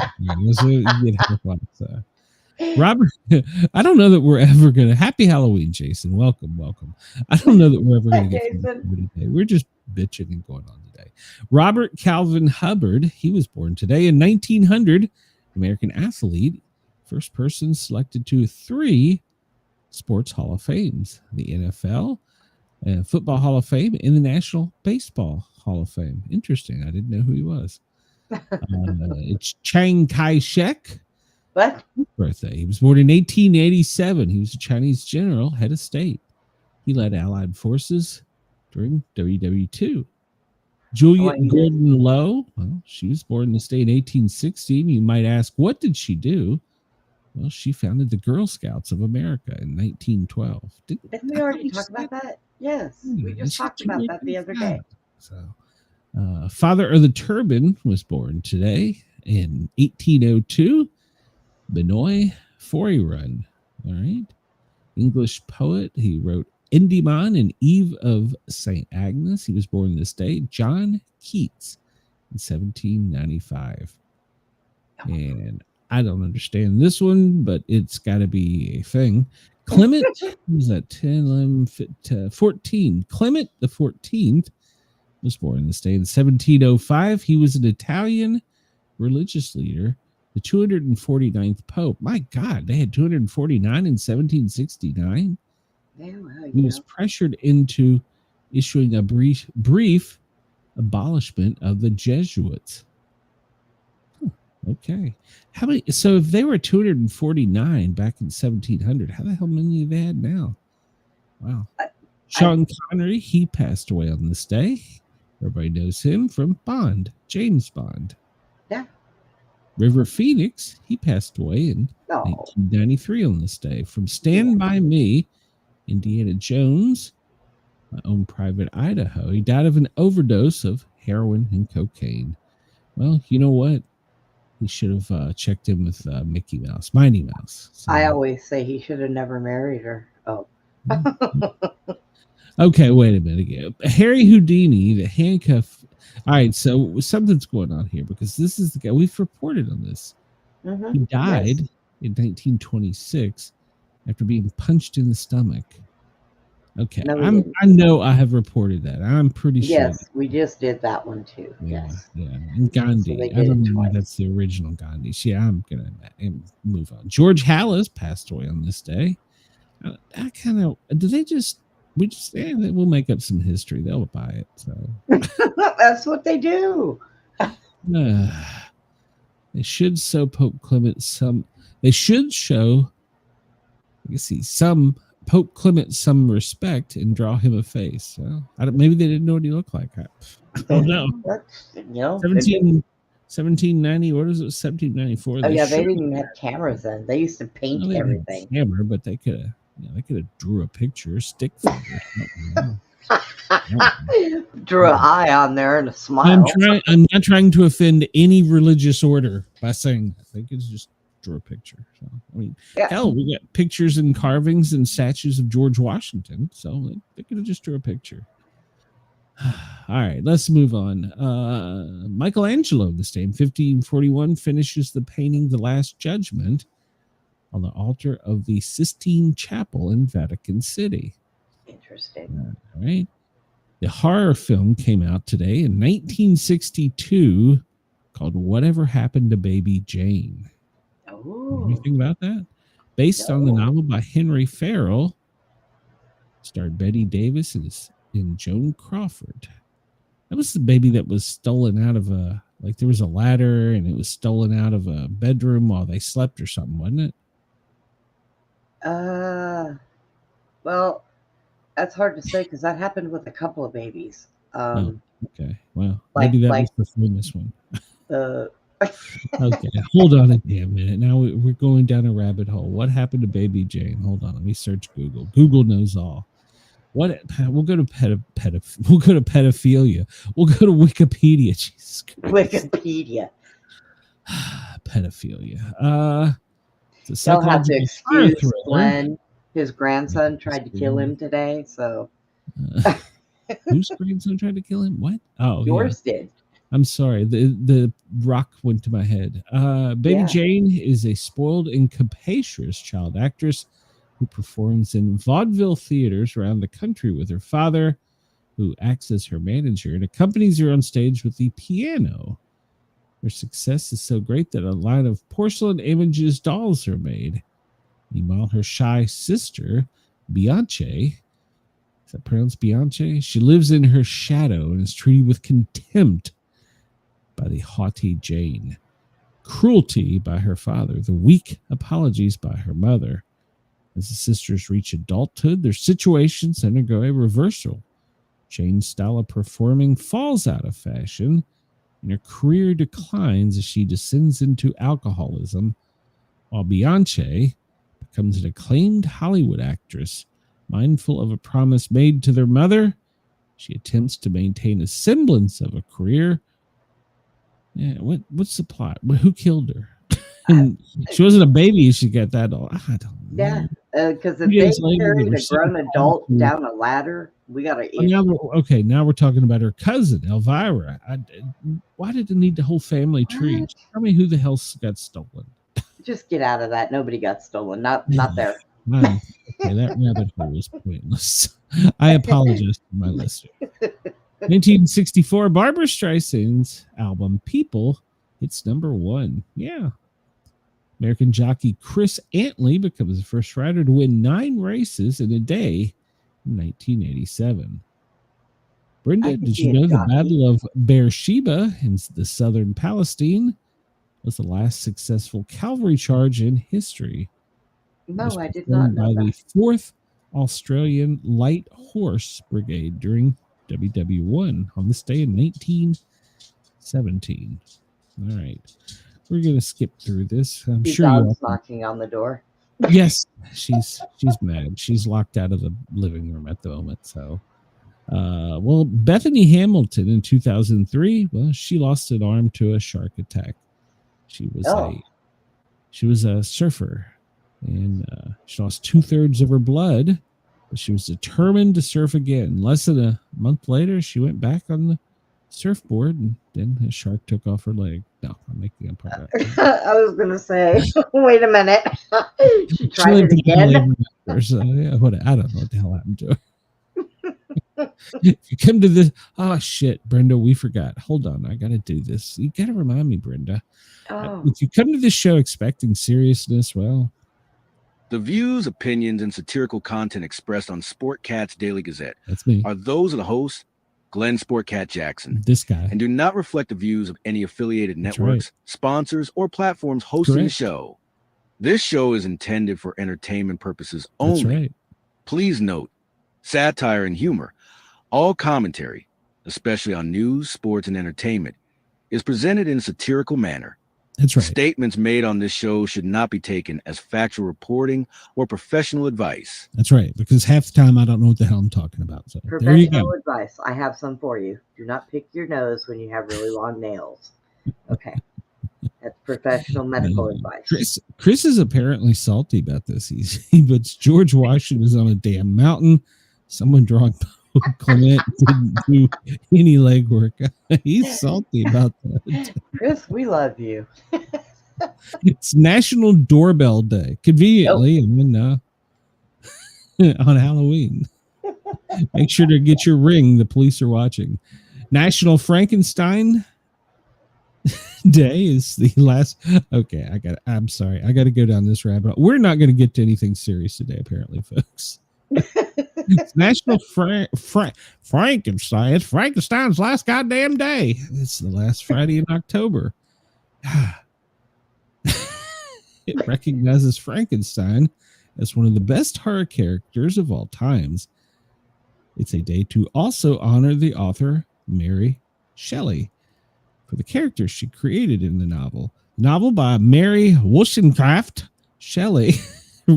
So you get half off, so. Robert, I don't know that we're ever going to. Happy Halloween, Jason. Welcome. I don't know that we're ever going to get today. We're just bitching and going on today. Robert Calvin Hubbard, he was born today in 1900. American athlete, first person selected to 3 Sports Hall of Fames: the NFL, Football Hall of Fame, and the National Baseball Hall of Fame. Interesting. I didn't know who he was. It's Chiang Kai-shek. What? Birthday. He was born in 1887. He was a Chinese general, head of state. He led Allied forces during WW2. Juliet Gordon Lowe. Well, she was born in the state in 1816. You might ask, what did she do? Well, she founded the Girl Scouts of America in 1912. Didn't we already talk about that? Yes, we just talked about that the other day. So, Father of the Turban was born today in 1802. Benoit Foirun. All right. English poet. He wrote Endymion and Eve of St. Agnes. He was born this day. John Keats in 1795. And I don't understand this one, but it's got to be a thing. Clement was at 10, 11, 14. Clement the 14th was born this day in 1705. He was an Italian religious leader, the 249th Pope. My God, they had 249 in 1769. Yeah, well, He was pressured into issuing a brief abolishment of the Jesuits. Okay. How many? So if they were 249 back in 1700, how the hell many have they had now? Wow. Sean Connery, he passed away on this day. Everybody knows him from Bond, James Bond. Yeah. River Phoenix, he passed away in 1993 on this day. From Stand By Me, Indiana Jones, My Own Private Idaho. He died of an overdose of heroin and cocaine. Well, you know what? He should have checked in with Mickey Mouse, Minnie Mouse. So, I always say he should have never married her. Oh. Okay, wait a minute again. Harry Houdini, the handcuff. All right, so something's going on here because this is the guy we've reported on this. He died in 1926 after being punched in the stomach. Okay, No, I know I have reported that. I'm pretty sure. Yes, we just did that one too. Yeah, yes. Yeah. And Gandhi. So I don't know why that's the original Gandhi. Yeah, I'm gonna move on. George Hallis passed away on this day. I kind of we'll make up some history. They'll buy it. So that's what they do. They should show Pope Clement some. They should show. You see some Pope Clement some respect and draw him a face. Well, maybe they didn't know what he looked like. I don't know. 1790. What is it? 1794. Oh yeah, they didn't even have cameras then. They used to paint everything. Camera, but they could have. They could have drew a picture, stick figure. Drew an eye on there and a smile. I'm not trying to offend any religious order by saying that. They could just draw a picture. So, I mean, hell, we got pictures and carvings and statues of George Washington. So they could have just drew a picture. All right, let's move on. Michelangelo, this day in 1541, finishes the painting The Last Judgment on the altar of the Sistine Chapel in Vatican City. Interesting. All right. The horror film came out today in 1962 called Whatever Happened to Baby Jane. Oh. Anything about that? Based on the novel by Henry Farrell. Starred Betty Davis and Joan Crawford. That was the baby that was stolen out of there was a ladder and it was stolen out of a bedroom while they slept or something, wasn't it? Well, that's hard to say because that happened with a couple of babies. Okay. Well, maybe that was the famous one. Okay, hold on a damn minute. Now we're going down a rabbit hole. What happened to Baby Jane? Hold on, let me search Google. Google knows all. We'll go to we'll go to pedophilia. We'll go to Wikipedia. Jesus Christ. Wikipedia. Pedophilia. They'll have to excuse Glenn. His grandson tried to kill him today. So, whose grandson tried to kill him? What? Oh, yours did. I'm sorry. The rock went to my head. Baby Jane is a spoiled and capacious child actress who performs in vaudeville theaters around the country with her father, who acts as her manager and accompanies her on stage with the piano. Her success is so great that a line of porcelain images dolls are made. Meanwhile, her shy sister, Bianche, is that pronounced Bianche? She lives in her shadow and is treated with contempt by the haughty Jane, cruelty by her father, the weak apologies by her mother. As the sisters reach adulthood, their situations undergo a reversal. Jane's style of performing falls out of fashion, and her career declines as she descends into alcoholism, while Bianche becomes an acclaimed Hollywood actress. Mindful of a promise made to their mother, she attempts to maintain a semblance of a career. Yeah, what's the plot? Who killed her? She wasn't a baby. She got that all. I don't know. Yeah, because if they carried a grown adult down a ladder, we got to. Now we're talking about her cousin Elvira. Why did it need the whole family tree? Tell me who the hell got stolen. Just get out of that. Nobody got stolen. Not there. Okay, that rabbit hole was pointless. I apologize to my listener. 1964, Barbra Streisand's album People Hits number 1. Yeah. American jockey Chris Antley becomes the first rider to win 9 races in a day in 1987. Brenda, did you know the Battle of Beersheba in the southern Palestine was the last successful cavalry charge in history? No, I did not know by the 4th Australian Light Horse Brigade during WW1 on this day in 1917. All right. We're going to skip through this. I'm sure you're knocking on the door. Yes, she's mad. She's locked out of the living room at the moment. So, well, Bethany Hamilton in 2003, well, she lost an arm to a shark attack. She was a surfer, and she lost 2/3 of her blood, but she was determined to surf again. Less than a month later, she went back on the surfboard, and then a shark took off her leg. No, I'm making up part of that. I was gonna say, wait a minute. She tried it again. So, yeah, I don't know what the hell happened to her. If you come to this, oh shit, Brenda, we forgot. Hold on, I gotta do this. You gotta remind me, Brenda. If you come to this show expecting seriousness, well, the views, opinions, and satirical content expressed on Sportcat's Daily Gazette that's me, are those of the host, Glenn Sportcat Jackson, this guy, and do not reflect the views of any affiliated networks, sponsors, or platforms hosting the show. This show is intended for entertainment purposes only. That's right. Please note, satire and humor, all commentary, especially on news, sports, and entertainment, is presented in a satirical manner. That's right. Statements made on this show should not be taken as factual reporting or professional advice. That's right, because half the time I don't know what the hell I'm talking about. So there you go. Advice. I have some for you. Do not pick your nose when you have really long nails. Okay. That's professional medical advice. Chris is apparently salty about this. He puts George Washington on a damn mountain. Someone drawing Clement didn't do any legwork. He's salty about that. Chris, we love you. It's National Doorbell Day. Conveniently, I mean, on Halloween. Make sure to get your ring. The police are watching. National Frankenstein Day is the last. Okay, I'm sorry. I got to go down this rabbit hole. We're not going to get to anything serious today, apparently, folks. It's National Frankenstein. It's Frankenstein's last goddamn day. It's the last Friday in October. It recognizes Frankenstein as one of the best horror characters of all times. It's a day to also honor the author Mary Shelley for the characters she created in the novel. Novel by Mary Wollstonecraft Shelley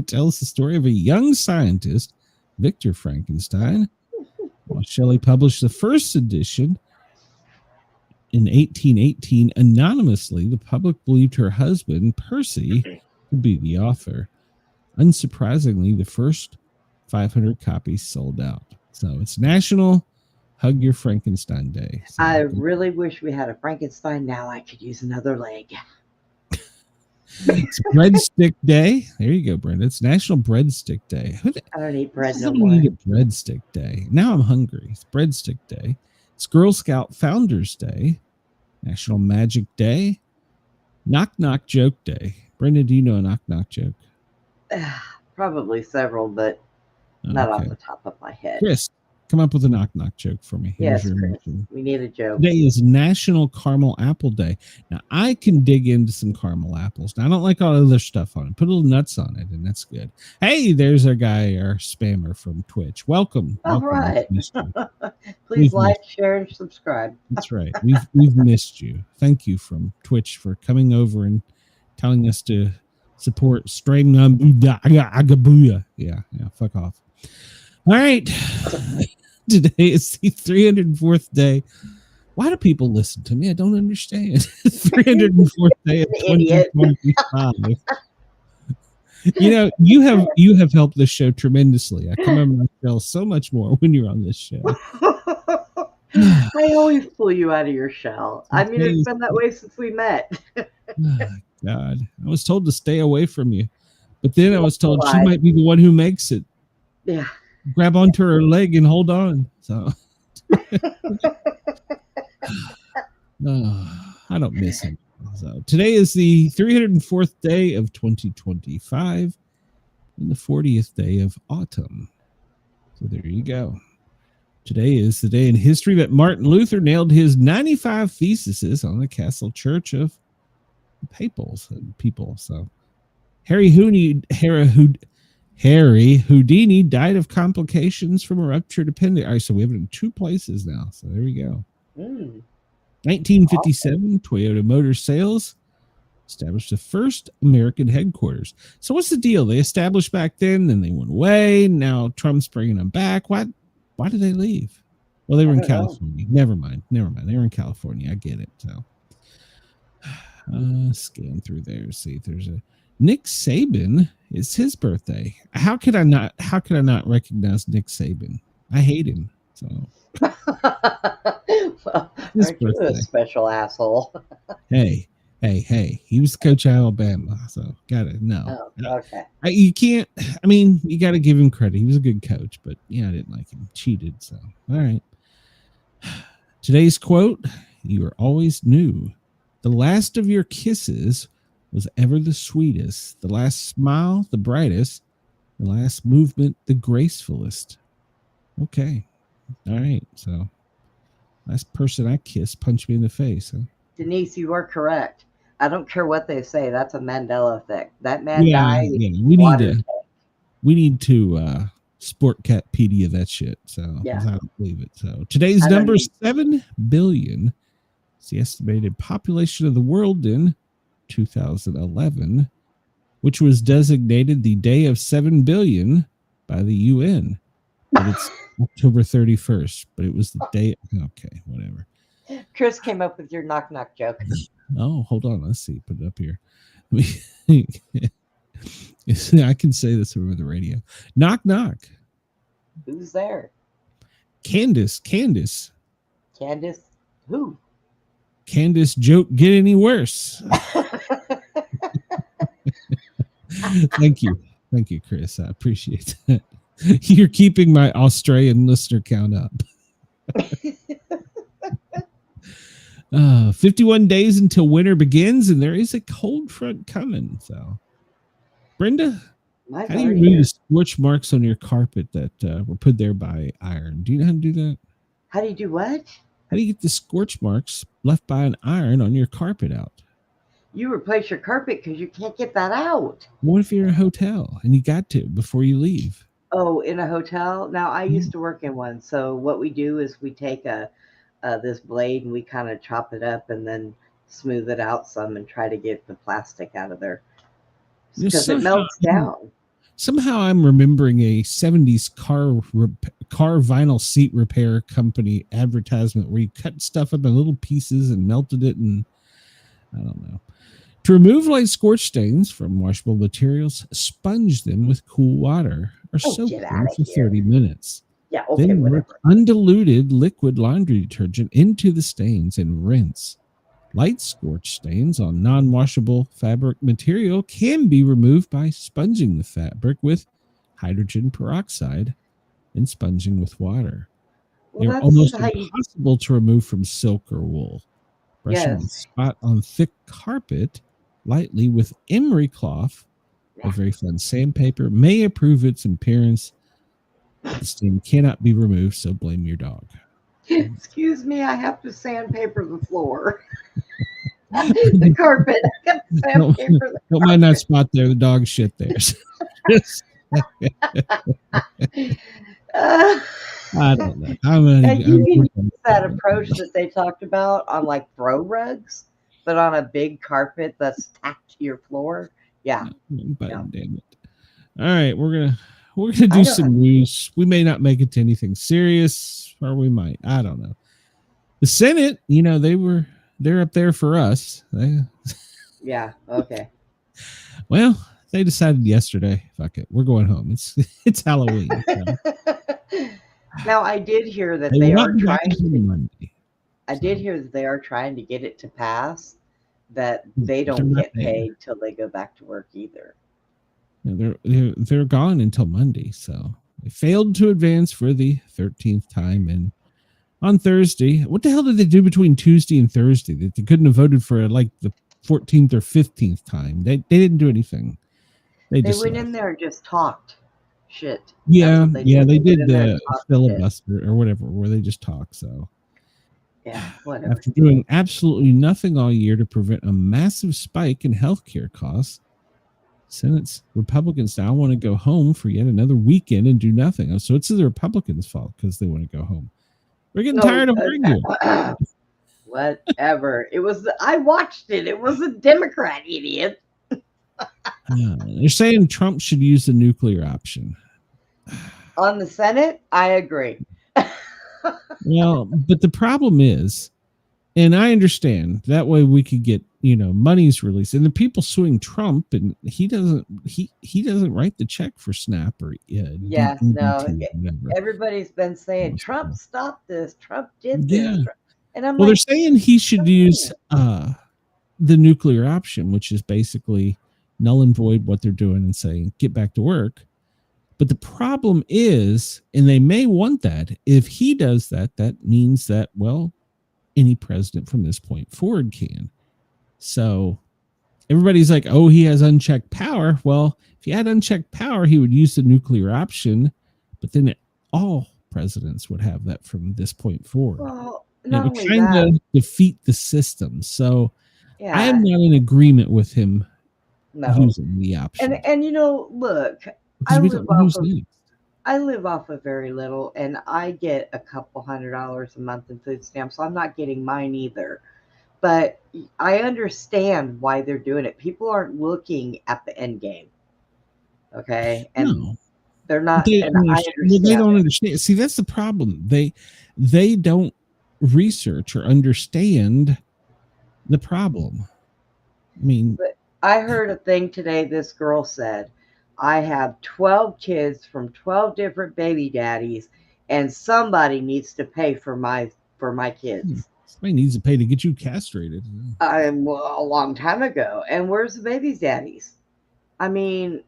tells the story of a young scientist, Victor Frankenstein. While Shelley published the first edition in 1818 anonymously, the public believed her husband, Percy, to be the author. Unsurprisingly, the first 500 copies sold out. So it's National Hug Your Frankenstein Day. So I really wish we had a Frankenstein now. I could use another leg. It's Breadstick Day. There you go, Brenda. It's National Breadstick Day. I don't eat bread no more. more. Eat a Breadstick Day. Now I'm hungry. It's Breadstick Day. It's Girl Scout Founders Day. National Magic Day. Knock Knock Joke Day. Brenda, do you know a knock knock joke? Probably several, but not off the top of my head. Chris, come up with a knock knock joke for me. Yes, Chris, we need a joke. Today is National Caramel Apple Day. Now, I can dig into some caramel apples. Now, I don't like all other stuff on it. Put a little nuts on it, and that's good. Hey, there's our guy, our spammer from Twitch. Welcome. All right. Please share, and subscribe. That's right. We've missed you. Thank you from Twitch for coming over and telling us to support Stream Agabuya. Yeah, fuck off. All right. Today is the 304th day. Why do people listen to me? I don't understand. 304th day of 2025. You know, you have helped this show tremendously. I come on my shell so much more when you're on this show. I always pull you out of your shell. I mean, it's been that way since we met. Oh, God, I was told to stay away from you, but then I was told she might be the one who makes it. Yeah. Grab onto her leg and hold on. So I don't miss him. So today is the 304th day of 2025 and the 40th day of autumn. So there you go. Today is the day in history that Martin Luther nailed his 95 theses on the Castle Church of Papals and people. So Harry Houdini died of complications from a ruptured appendix. All right, so we have it in two places now. So there we go. 1957, Toyota Motor Sales established the first American headquarters. So what's the deal? They established back then, then they went away. Now Trump's bringing them back. Why did they leave? Well, they were in California. Never mind. They were in California. I get it. So scan through there. See if there's a Nick Saban. It's his birthday. How could I not recognize Nick Saban? I hate him. So well, aren't you a special asshole? Hey. He was the coach of Alabama, so got it. No. Oh, okay. You can't. I mean, you got to give him credit. He was a good coach, but yeah, I didn't like him. Cheated. So all right. Today's quote: "You are always new. The last of your kisses was ever the sweetest. The last smile, the brightest. The last movement, the gracefulest." Okay. All right. So, last person I kissed punched me in the face. Huh? Denise, you are correct. I don't care what they say. That's a Mandela effect. That man died. Yeah. We need to Sportcat-pedia that shit. So I don't believe it. So today's number 7 billion. It's the estimated population of the world in 2011, which was designated the Day of 7 billion by the UN. But it's October 31st. But it was the day. Okay, whatever. Chris came up with your knock knock joke. Oh, hold on. Let's see. Put it up here. I can say this over the radio. Knock knock. Who's there? Candace. Candace who? Candace joke get any worse? Thank you, Chris. I appreciate that. You're keeping my Australian listener count up. 51 days until winter begins, and there is a cold front coming. So, Brenda, how do you remove the scorch marks on your carpet that were put there by iron? Do you know how to do that? How do you do what? How do you get the scorch marks left by an iron on your carpet out? You replace your carpet because you can't get that out. What if you're in a hotel and you got to before you leave? Oh, in a hotel? Now, I used to work in one. So what we do is we take this blade and we kind of chop it up and then smooth it out some and try to get the plastic out of there because it melts down. Somehow I'm remembering a 70s car vinyl seat repair company advertisement where you cut stuff up in little pieces and melted it, and I don't know. To remove light scorch stains from washable materials, sponge them with cool water or soak them for 30 minutes. Yeah, okay, then whatever. work undiluted liquid laundry detergent into the stains and rinse. Light scorch stains on non-washable fabric material can be removed by sponging the fabric with hydrogen peroxide and sponging with water. Well, they're almost impossible to remove from silk or wool. Brushing the spot on thick carpet lightly with emery cloth, a very fun sandpaper, may improve its appearance. The stain cannot be removed, so blame your dog. Excuse me, I have to sandpaper the floor. The carpet. I got to sandpaper the carpet. Don't mind that spot there. The dog shit there. I don't know. And you can use that approach that they talked about on like throw rugs, but on a big carpet that's tacked to your floor. Yeah. But damn it. All right, we're gonna do some news. We may not make it to anything serious, or we might. I don't know. The Senate, they're up there for us. Yeah. Okay. Well, they decided yesterday. Fuck it, we're going home. It's Halloween. So. Now I did hear that they are trying to Monday. I did hear that they are trying to get it to pass that they don't get paid till they go back to work either. They're gone until Monday, so they failed to advance for the 13th time. And on Thursday, what the hell did they do between Tuesday and Thursday that they couldn't have voted for like the 14th or 15th time. They didn't do anything. They just went left. in there and just talked shit. Yeah, they did the the filibuster or whatever, where they just talk. So yeah, whatever. After doing absolutely nothing all year to prevent a massive spike in healthcare costs, Senate's Republicans now want to go home for yet another weekend and do nothing. So it's the Republicans' fault because they want to go home. We're getting tired of arguing. Whatever. I watched it. It was a Democrat, idiot. They're saying Trump should use the nuclear option. On the Senate, I agree. Well, but the problem is, and I understand that way we could get, money's released, and the people suing Trump, and he doesn't write the check for SNAP or yes, no. Everybody's been saying Trump stopped this. Trump did this. Yeah. And I'm they're saying he should use the nuclear option, which is basically null and void what they're doing and saying get back to work. But the problem is, and they may want that, if he does that, that means that, well, any president from this point forward can. So everybody's like, oh, he has unchecked power. Well, if he had unchecked power, he would use the nuclear option, but then all presidents would have that from this point forward. Well, it would kind of defeat the system. So yeah. I am not in agreement with him using the option. And look, I live off of very little, and I get a couple $100 a month in food stamps, so I'm not getting mine either. But I understand why they're doing it. People aren't looking at the end game, okay? And they're not. They don't understand. See, that's the problem. They don't research or understand the problem. I mean, but I heard a thing today. This girl said, I have 12 kids from 12 different baby daddies, and somebody needs to pay for my kids. Somebody needs to pay to get you castrated. A long time ago. And where's the baby daddies? I mean,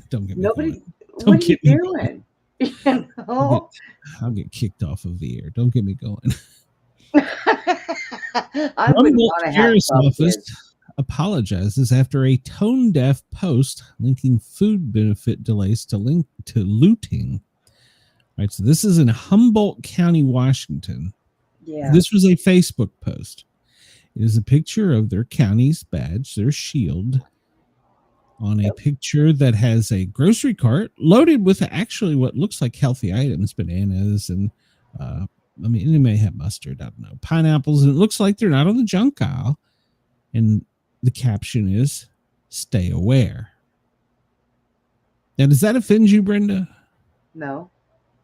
don't get me nobody. Going. What are you doing? I'll get kicked off of the air. Don't get me going. I wouldn't want to have kids. Apologizes after a tone-deaf post linking food benefit delays to looting. Right, so this is in Humboldt County, Washington. Yeah. This was a Facebook post. It is a picture of their county's badge, their shield, on a picture that has a grocery cart loaded with actually what looks like healthy items, bananas, and they may have mustard, I don't know, pineapples, and it looks like they're not on the junk aisle. And the caption is, stay aware. Now, does that offend you, Brenda? No.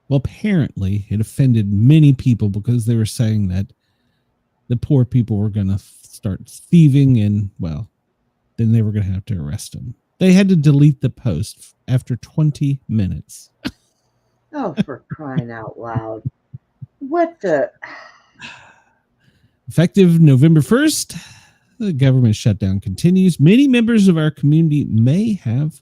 Well, apparently it offended many people because they were saying that the poor people were going to start thieving and, well, then they were going to have to arrest them. They had to delete the post after 20 minutes. Oh, for crying out loud. What the? Effective November 1st, the government shutdown continues. Many members of our community may have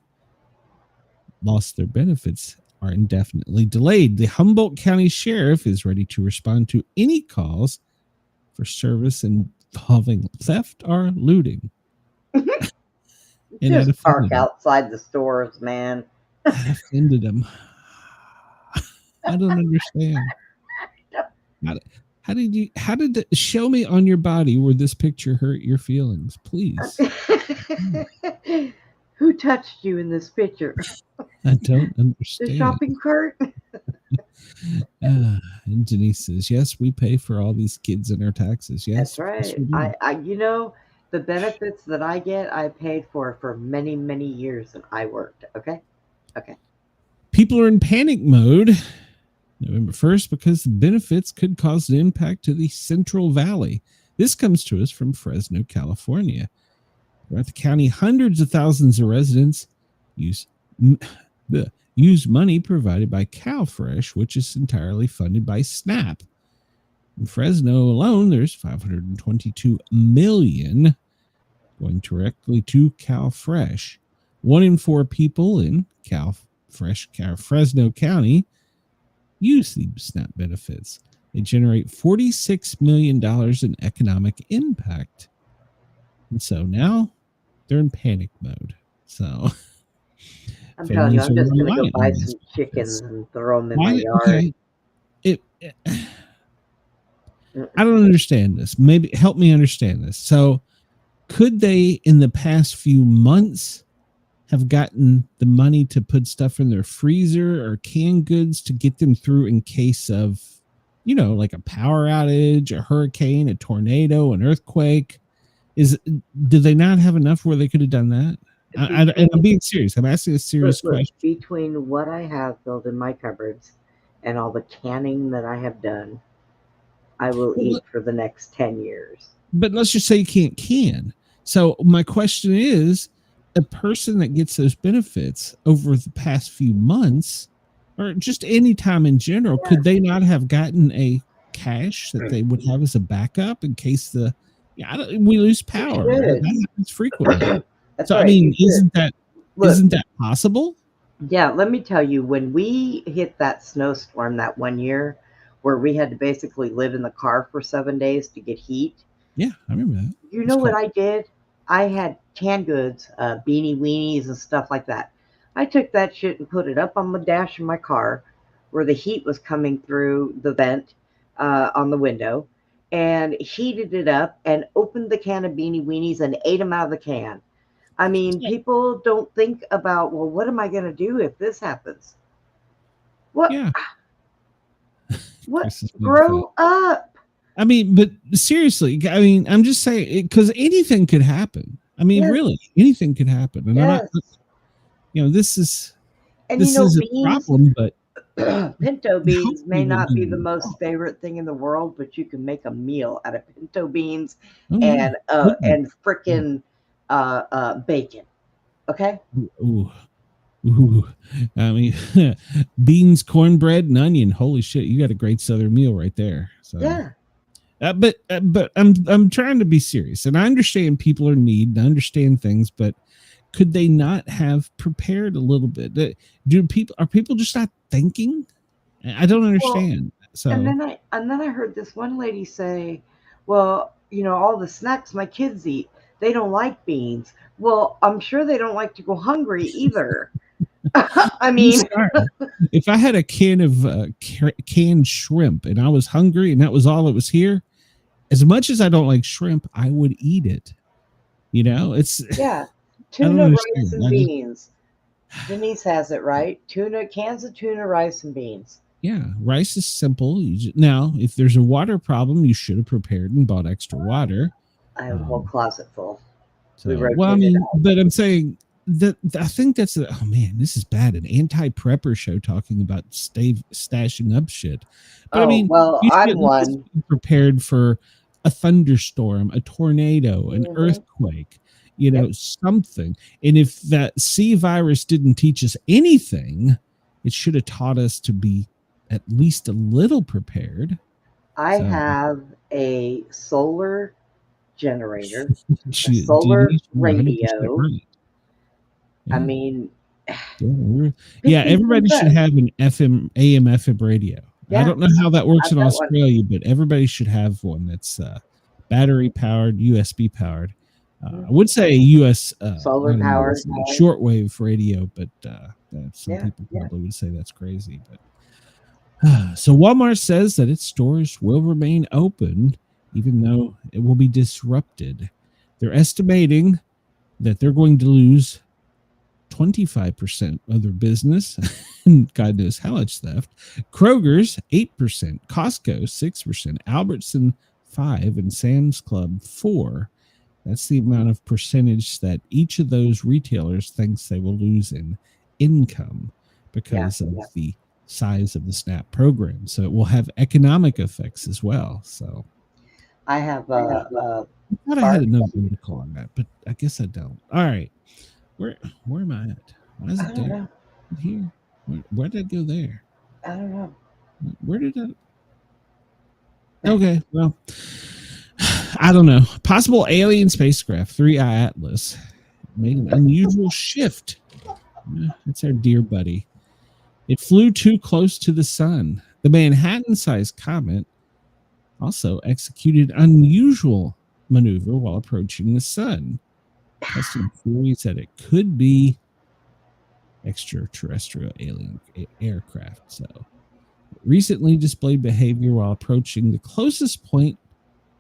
lost their benefits, are indefinitely delayed. The Humboldt County Sheriff is ready to respond to any calls for service involving theft or looting. Just park outside the stores, man. That offended him. I don't understand. How did show me on your body where this picture hurt your feelings, please? Who touched you in this picture? I don't understand. The shopping cart? And Denise says, yes, we pay for all these kids and our taxes. Yes, that's right. I the benefits that I get, I paid for many, many years that I worked. Okay. People are in panic mode November 1st because the benefits could cause an impact to the Central Valley. This comes to us from Fresno, California. Throughout the county, hundreds of thousands of residents use money provided by CalFresh, which is entirely funded by SNAP. In Fresno alone, there's $522 million going directly to CalFresh. 1 in 4 people in Fresno County use the SNAP benefits. They generate $46 million in economic impact. And so now they're in panic mode. So I'm telling you, families I'm are just going to go reliant buy on these some chickens benefits. and throw them in my Why? yard. Okay. I don't understand this. Maybe help me understand this. So could they, in the past few months, have gotten the money to put stuff in their freezer or canned goods to get them through in case of, like a power outage, a hurricane, a tornado, an earthquake? Do they not have enough where they could have done that? And I'm being serious. I'm asking a serious question. Between what I have filled in my cupboards and all the canning that I have done, I will eat for the next 10 years. But let's just say you can't can. So my question is, a person that gets those benefits over the past few months, or just any time in general, could they not have gotten a cash that they would have as a backup in case we lose power? That happens frequently. So right. I mean, isn't that possible? Yeah, let me tell you, when we hit that snowstorm that one year where we had to basically live in the car for 7 days to get heat. Yeah, I remember that. You know what I did? I had canned goods, beanie weenies and stuff like that. I took that shit and put it up on the dash of my car where the heat was coming through the vent on the window, and heated it up and opened the can of beanie weenies and ate them out of the can. I mean, people don't think about, well, what am I going to do if this happens? What? Yeah. What? Grow up. I mean, but seriously, I mean, I'm just saying, because anything could happen. I mean, really, anything could happen. And I'm not, this is a problem, but pinto beans may not be the most favorite thing in the world, but you can make a meal out of pinto beans and frickin' bacon. Okay. Ooh. I mean, beans, cornbread, and onion. Holy shit, you got a great Southern meal right there. So yeah. But I'm trying to be serious, and I understand people are in need, and I understand things, but could they not have prepared a little bit? Are people just not thinking? I don't understand. And then I heard this one lady say, well, all the snacks my kids eat, they don't like beans. Well, I'm sure they don't like to go hungry either. I mean, if I had a can of canned shrimp and I was hungry and that was all that was here, as much as I don't like shrimp, I would eat it. It's tuna, rice, and beans. Denise has it right. Cans of tuna, rice, and beans. Yeah, rice is simple. Now, if there's a water problem, you should have prepared and bought extra water. I have a whole closet full. But I'm saying that I think that's oh man, this is bad. An anti-prepper show talking about stashing up shit. But I'm one prepared for a thunderstorm, a tornado, an earthquake, something. And if that C virus didn't teach us anything, it should have taught us to be at least a little prepared. I have a solar generator, a solar radio. Yeah. I mean, everybody should have an AM, FM radio. Yeah, I don't know how that works in Australia, but everybody should have one that's battery powered, USB powered. I would say a US solar powered shortwave radio, but some people probably would say that's crazy. But so Walmart says that its stores will remain open even though it will be disrupted. They're estimating that they're going to lose 25% of their business. And God knows how much theft. Kroger's 8%, Costco 6%, Albertson 5%, and Sam's Club 4%. That's the amount of percentage that each of those retailers thinks they will lose in income because of the size of the SNAP program. So it will have economic effects as well. So I have I thought I had another article on that, but I guess I don't. All right. Where am I at? Why is it there? Here? Where did I go there? I don't know. Where did I? Okay, well, I don't know. Possible alien spacecraft, 3i Atlas, made an unusual shift. It's our dear buddy. It flew too close to the sun. The Manhattan-sized comet also executed unusual maneuver while approaching the sun, testing theories that it could be extraterrestrial alien aircraft. So, recently displayed behavior while approaching the closest point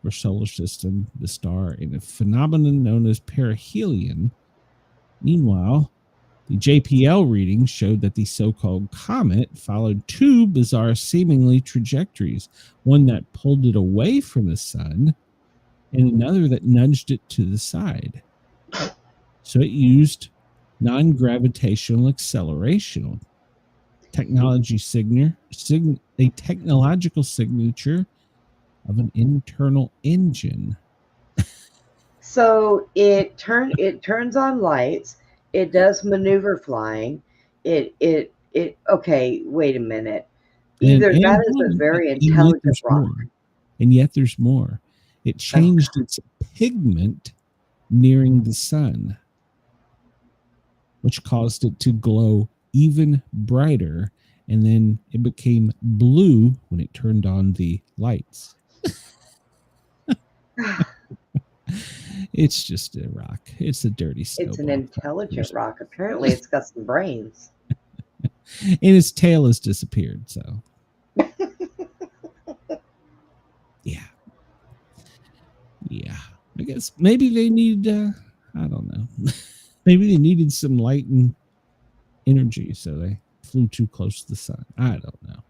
for solar system, the star, in a phenomenon known as perihelion. Meanwhile, the JPL reading showed that the so-called comet followed two bizarre seemingly trajectories, one that pulled it away from the sun and another that nudged it to the side. So it used non-gravitational acceleration, a technological signature of an internal engine. So it turns on lights. It does maneuver flying. Okay, wait a minute. Either that is a very intelligent rock. And yet there's more. It changed its pigment nearing the sun, which caused it to glow even brighter, and then it became blue when it turned on the lights. It's just a rock. It's a dirty snowball. It's an intelligent rock. Apparently, it's got some brains. And its tail has disappeared, so. Yeah. I guess maybe they need, I don't know. Maybe they needed some light and energy, so they flew too close to the sun. I don't know.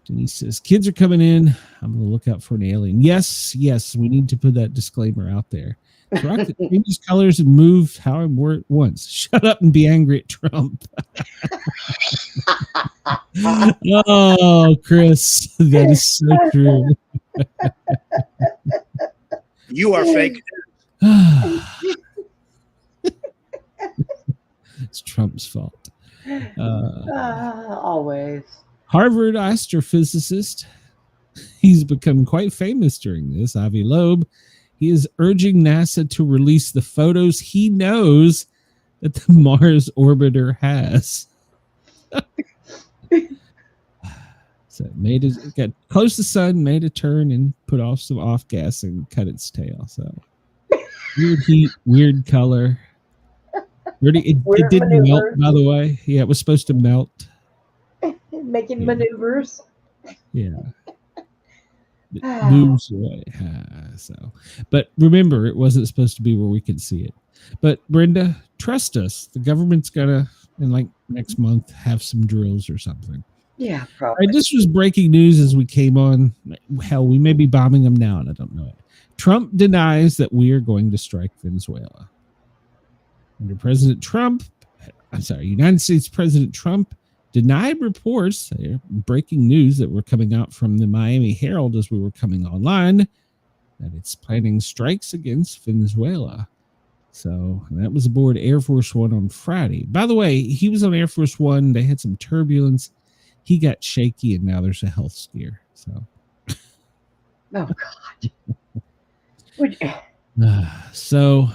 Denise says, kids are coming in. I'm going to look out for an alien. Yes, we need to put that disclaimer out there. Rocket changes colors and move how I wore it once. Shut up and be angry at Trump. Oh, Chris, that is so true. You are fake. It's Trump's fault. Always. Harvard astrophysicist. He's become quite famous during this. Avi Loeb. He is urging NASA to release the photos he knows that the Mars orbiter has. So it got close to the sun, made a turn, and put off some off gas and cut its tail. So weird heat, weird color. It didn't melt, by the way. Yeah, it was supposed to melt. Making maneuvers. Yeah. It moves away. But remember, it wasn't supposed to be where we could see it. But Brenda, trust us. The government's gonna, in like next month, have some drills or something. Yeah, probably. Right, this was breaking news as we came on. Hell, we may be bombing them now, and I don't know it. Trump denies that we are going to strike Venezuela. Under United States President Trump denied reports, breaking news that were coming out from the Miami Herald as we were coming online, that it's planning strikes against Venezuela. So that was aboard Air Force One on Friday. By the way, he was on Air Force One. They had some turbulence. He got shaky, and now there's a health scare. So, oh God. So,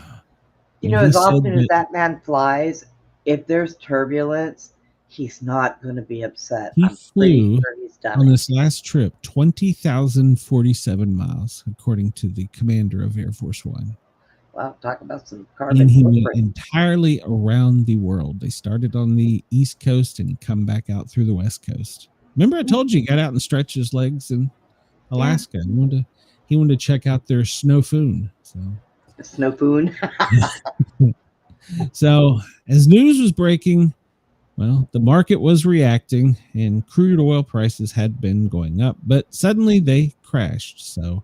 as often as that man flies, if there's turbulence, he's not going to be upset. He flew on this last trip 20,047 miles, according to the commander of Air Force One. Wow, talk about some carbon. And he went entirely around the world. They started on the East Coast and he come back out through the West Coast. Remember, I told you he got out and stretched his legs in Alaska. Yeah. He wanted to check out their snowfoon. Snowfoon. So, as news was breaking, well, the market was reacting and crude oil prices had been going up, but suddenly they crashed. So,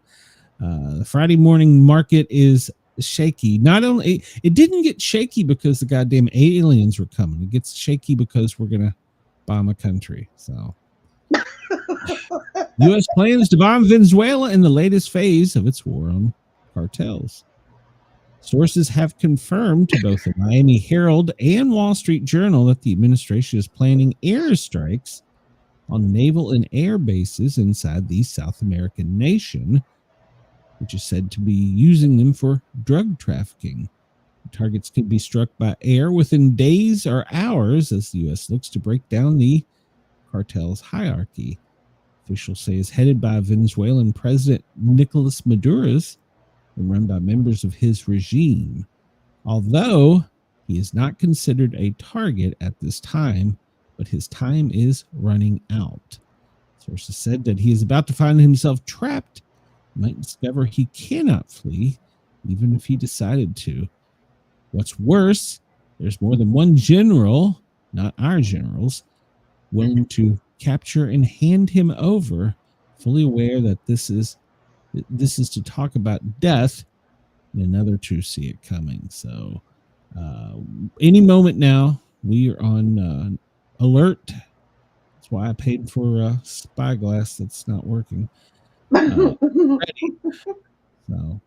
the Friday morning market is shaky. Not only it didn't get shaky because the goddamn aliens were coming. It gets shaky because we're gonna bomb a country. So U.S. plans to bomb Venezuela in the latest phase of its war on cartels. Sources have confirmed to both the Miami Herald and Wall Street Journal that the administration is planning airstrikes on naval and air bases inside the South American nation, which is said to be using them for drug trafficking. Targets could be struck by air within days or hours as the U.S. looks to break down the cartel's hierarchy. Officials say is headed by Venezuelan President Nicolas Maduro, and run by members of his regime, although he is not considered a target at this time, but his time is running out. Sources said that he is about to find himself trapped, might discover he cannot flee, even if he decided to. What's worse, there's more than one general, not our generals, willing to capture and hand him over, fully aware that this is to talk about death, and another to see it coming. So any moment now, we are on alert. That's why I paid for a spyglass that's not working. Ready. So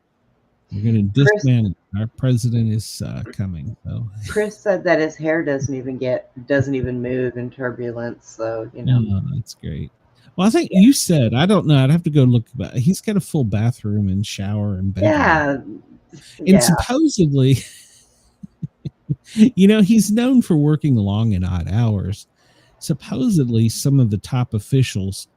we're going to dismantle. Our president is coming. So Chris said that his hair doesn't even move in turbulence. So that's great. Well, I think you said, I don't know, I'd have to go look about it. He's got a full bathroom and shower and bedroom. And supposedly, he's known for working long and odd hours. Supposedly, some of the top officials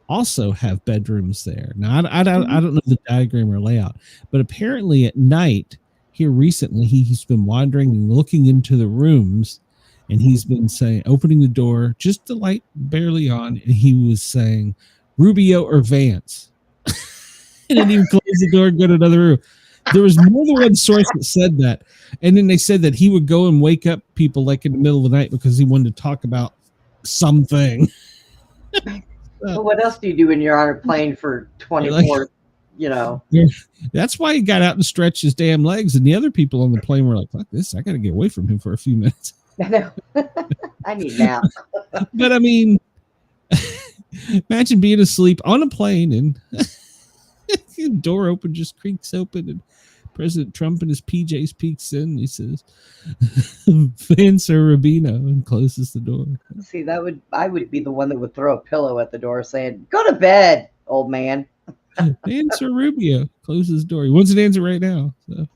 also have bedrooms there. Now, I don't know the diagram or layout, but apparently at night here recently, he's been wandering and looking into the rooms, and he's been saying, opening the door, just the light barely on, and he was saying, Rubio or Vance. And then he would close the door and go to another room. There was more than one source that said that. And then they said that he would go and wake up people like in the middle of the night because he wanted to talk about something. Well, what else do you do when you're on a plane for 24? That's why he got out and stretched his damn legs. And the other people on the plane were like, fuck this, I got to get away from him for a few minutes. I know. I need a nap. But I mean, imagine being asleep on a plane and the door open just creaks open and President Trump in his PJs peeks in. He says, Vance or Rubino, and closes the door. See, I would be the one that would throw a pillow at the door saying, go to bed, old man. Vance or Rubio, closes the door. He wants an answer right now. So,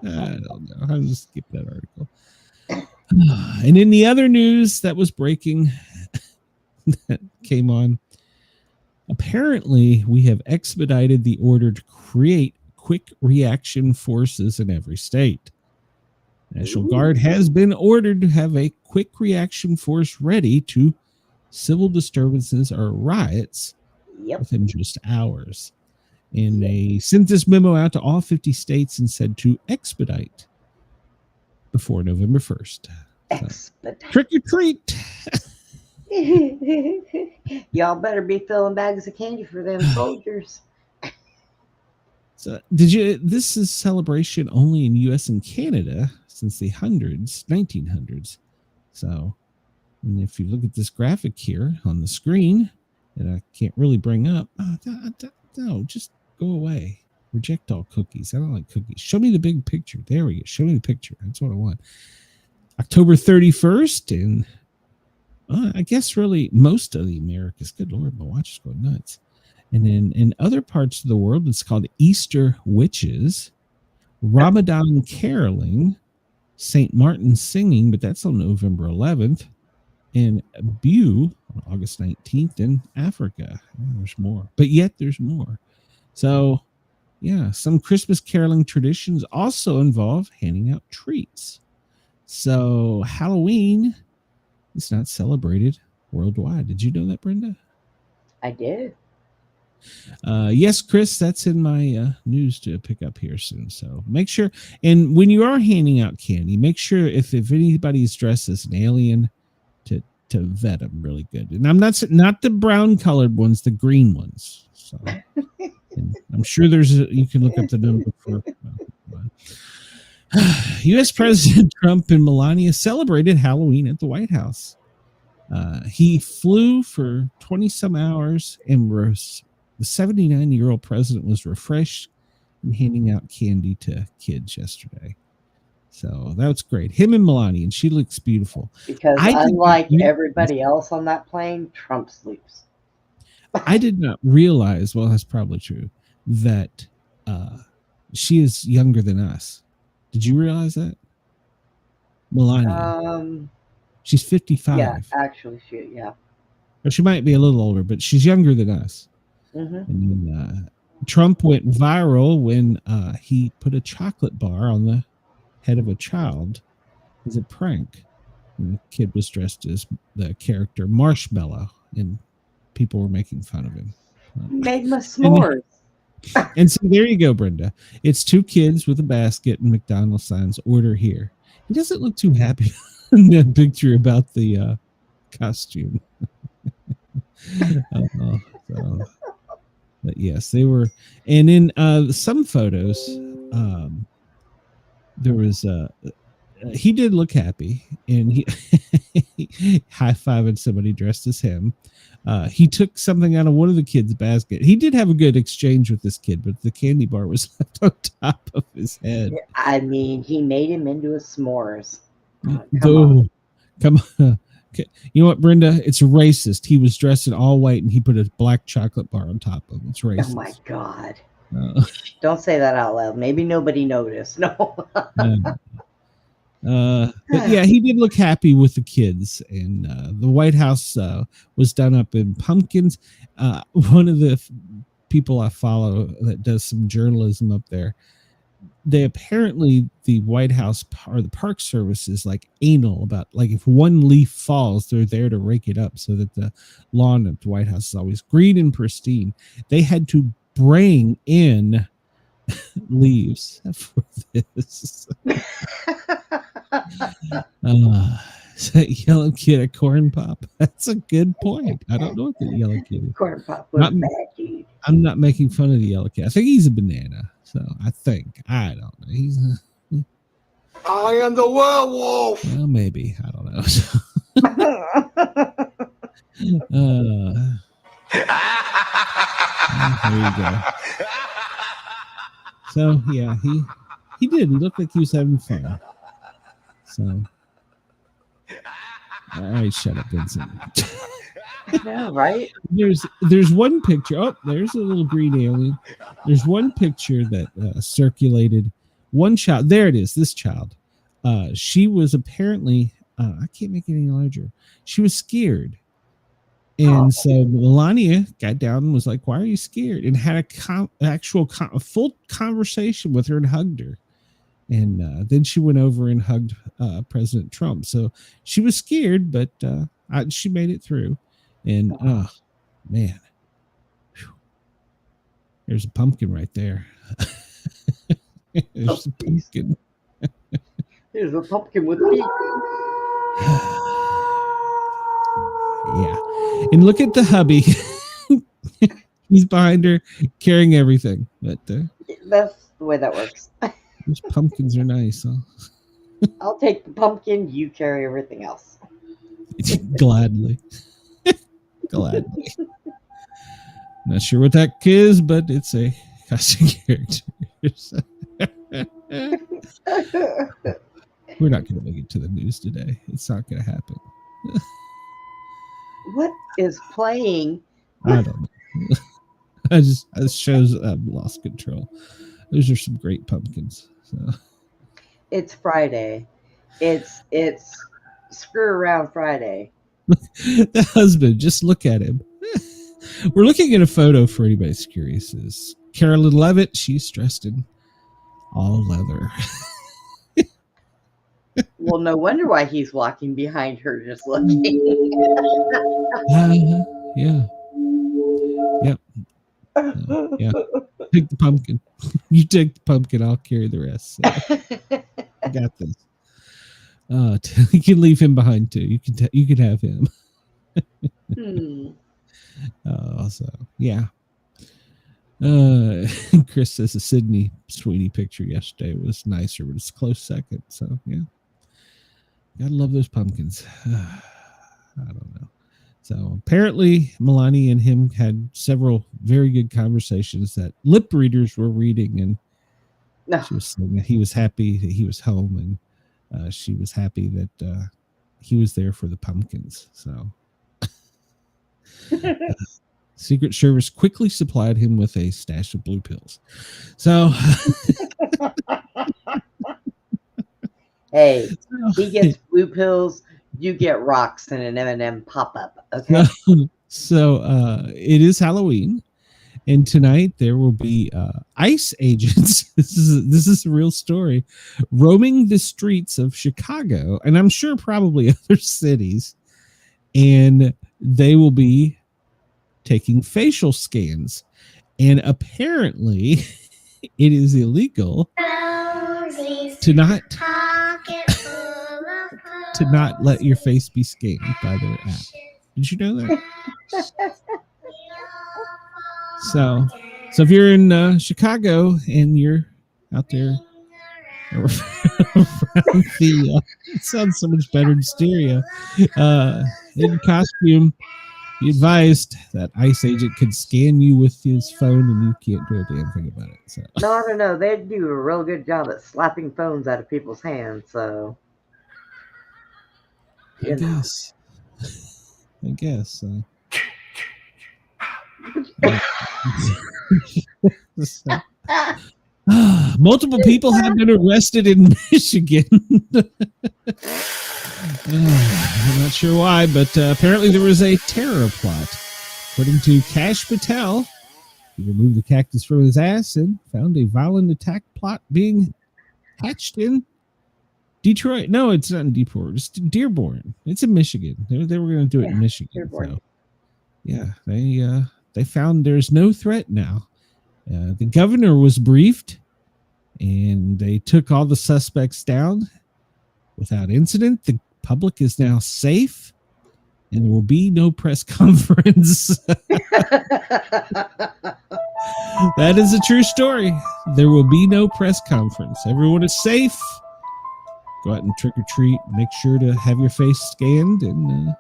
I don't know. I'll just skip that article. And in the other news that was breaking that came on, apparently we have expedited the order to create quick reaction forces in every state. National Guard has been ordered to have a quick reaction force ready to civil disturbances or riots within just hours. And they sent this memo out to all 50 states and said to expedite before November 1st. So, trick or treat. Y'all better be filling bags of candy for them soldiers. So this is celebration only in US and Canada since the 1900s. So, and if you look at this graphic here on the screen that I can't really bring up, no, just go away. Reject all cookies. I don't like cookies. Show me the big picture. There we go. Show me the picture. That's what I want. October 31st, and I guess really most of the Americas. Good Lord, my watch is going nuts. And then in other parts of the world, it's called Easter Witches, Ramadan caroling, St. Martin singing, but that's on November 11th, and Bew on August 19th in Africa. There's more, but yet there's more. So, yeah, some Christmas caroling traditions also involve handing out treats. So Halloween is not celebrated worldwide. Did you know that, Brenda? I did. Yes, Chris, that's in my news to pick up here soon. So make sure, and when you are handing out candy, make sure if anybody is dressed as an alien to vet them really good. And I'm not the brown colored ones, the green ones. So and I'm sure you can look up the number for. U.S. President Trump and Melania celebrated Halloween at the White House. He flew for 20 some hours and the 79-year-old president was refreshed and handing out candy to kids yesterday. So that was great. Him and Melania, and she looks beautiful. Because unlike everybody else on that plane, Trump sleeps. I did not realize, well, that's probably true, that she is younger than us. Did you realize that? Melania. She's 55. Yeah, actually, yeah. Or she might be a little older, but she's younger than us. Mm-hmm. And then, Trump went viral when he put a chocolate bar on the head of a child as a prank. And the kid was dressed as the character Marshmallow, and people were making fun of him. Made my s'mores. And so there you go, Brenda. It's two kids with a basket and McDonald's signs, order here. He doesn't look too happy in that picture about the costume. But yes, they were. And in some photos, there was he did look happy, and he high-fiving somebody dressed as him. He took something out of one of the kids' basket. He did have a good exchange with this kid, but the candy bar was left on top of his head. I mean, he made him into a s'mores. Come on. Okay. You know what, Brenda? It's racist. He was dressed in all white, and he put a black chocolate bar on top of it. It's racist. Oh, my God. Don't say that out loud. Maybe nobody noticed. No. But yeah, he did look happy with the kids, and the White House was done up in pumpkins. One of the people I follow that does some journalism up there, they apparently, the White House or the Park Service is like anal about, like, if one leaf falls, they're there to rake it up so that the lawn at the White House is always green and pristine. They had to bring in leaves for this. That yellow kid a corn pop? That's a good point. I don't know what the yellow kid is. Corn pop was bad, dude. I'm not making fun of the yellow kid. I think he's a banana. So I don't know. He's I am the werewolf. Well, maybe. I don't know. There you go. So yeah, he did. He looked like he was having fun. So all right, shut up, Vincent. Yeah, right? There's one picture. Oh, there's a little green alien. There's one picture that circulated. One child. There it is. This child. She was apparently. I can't make it any larger. She was scared, and so Melania got down and was like, "Why are you scared?" And had a full conversation with her and hugged her. And then she went over and hugged President Trump. So she was scared, but she made it through. And oh man, there's a pumpkin right there. There's a pumpkin. There's a pumpkin with feet. Yeah, and look at the hubby. He's behind her, carrying everything. But that's the way that works. Those pumpkins are nice, huh? I'll take the pumpkin. You carry everything else. Gladly. Gladly. Not sure what that is, but it's a costume character. We're not going to make it to the news today. It's not going to happen. What is playing? I don't know. It shows I've lost control. Those are some great pumpkins. So it's Friday. It's screw around Friday. The husband, just look at him. We're looking at a photo for anybody that's curious. Is Carolyn Levitt? She's dressed in all leather. Well, no wonder why he's walking behind her, just looking. Yeah. Yep. Yeah. Take the pumpkin. You take the pumpkin. I'll carry the rest. So. I got this. You can leave him behind too. You can have him. So yeah. Chris says the Sydney Sweeney picture yesterday was nicer, but it's a close second. So yeah, gotta love those pumpkins. I don't know. So apparently Melania and him had several very good conversations that lip readers were reading, and she was saying that he was happy that he was home, and she was happy that he was there for the pumpkins. So Secret Service quickly supplied him with a stash of blue pills. So hey, he gets blue pills. You get rocks and an M&M pop-up. Okay. So it is Halloween, And tonight there will be ICE agents. This is a real story, roaming the streets of Chicago, and I'm sure probably other cities, and they will be taking facial scans. And apparently, it is illegal to not let your face be scanned by their app. Did you know that? So if you're in Chicago and you're out there around the, it sounds so much better in stereo, in costume, he advised that ICE agent could scan you with his phone and you can't do a damn thing about it. So. No, I don't know. They do a real good job at slapping phones out of people's hands. So, I guess. Multiple people have been arrested in Michigan. I'm not sure why, but apparently there was a terror plot. According to Kash Patel, he removed the cactus from his ass and found a violent attack plot being hatched in Detroit. No, it's not in Detroit. It's Dearborn. It's in Michigan. They were going to do it in Michigan. So, yeah, they found there's no threat now. The governor was briefed, and they took all the suspects down without incident. The public is now safe, and there will be no press conference. That is a true story. There will be no press conference. Everyone is safe. Go out and trick or treat. Make sure to have your face scanned. And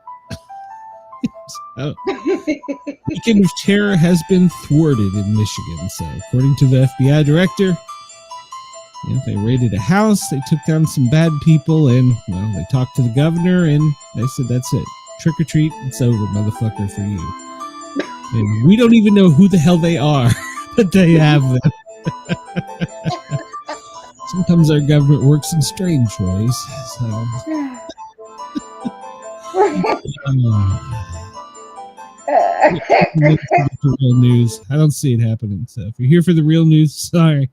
weekend of terror has been thwarted in Michigan. So, according to the FBI director, they raided a house. They took down some bad people, and they talked to the governor, and they said, "That's it. Trick or treat. It's over, motherfucker, for you." And we don't even know who the hell they are, but they have them. Sometimes our government works in strange ways. So. Real news. I don't see it happening. So if you're here for the real news, sorry.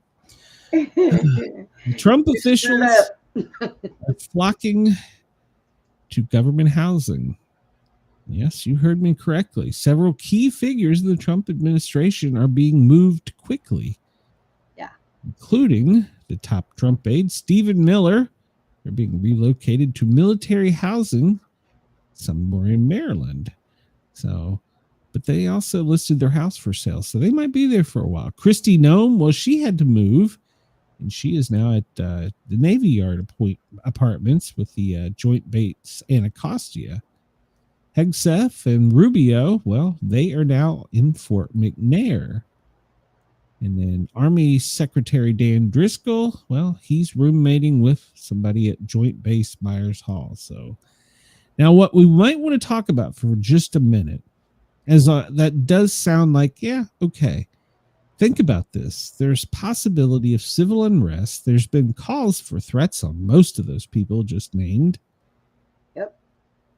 Trump officials are flocking to government housing. Yes, you heard me correctly. Several key figures of the Trump administration are being moved quickly. Yeah. Including the top Trump aide, Stephen Miller. They're being relocated to military housing somewhere in Maryland. So, but they also listed their house for sale. So they might be there for a while. Kristi Noem, well, she had to move. And she is now at the Navy Yard apartments with the Joint Base Anacostia. Hegseth and Rubio, well, they are now in Fort McNair. And then Army Secretary Dan Driscoll, well, he's roommating with somebody at Joint Base Myers Hall. So now what we might want to talk about for just a minute, as that does sound like, yeah, okay. Think about this. There's possibility of civil unrest. There's been calls for threats on most of those people just named. Yep.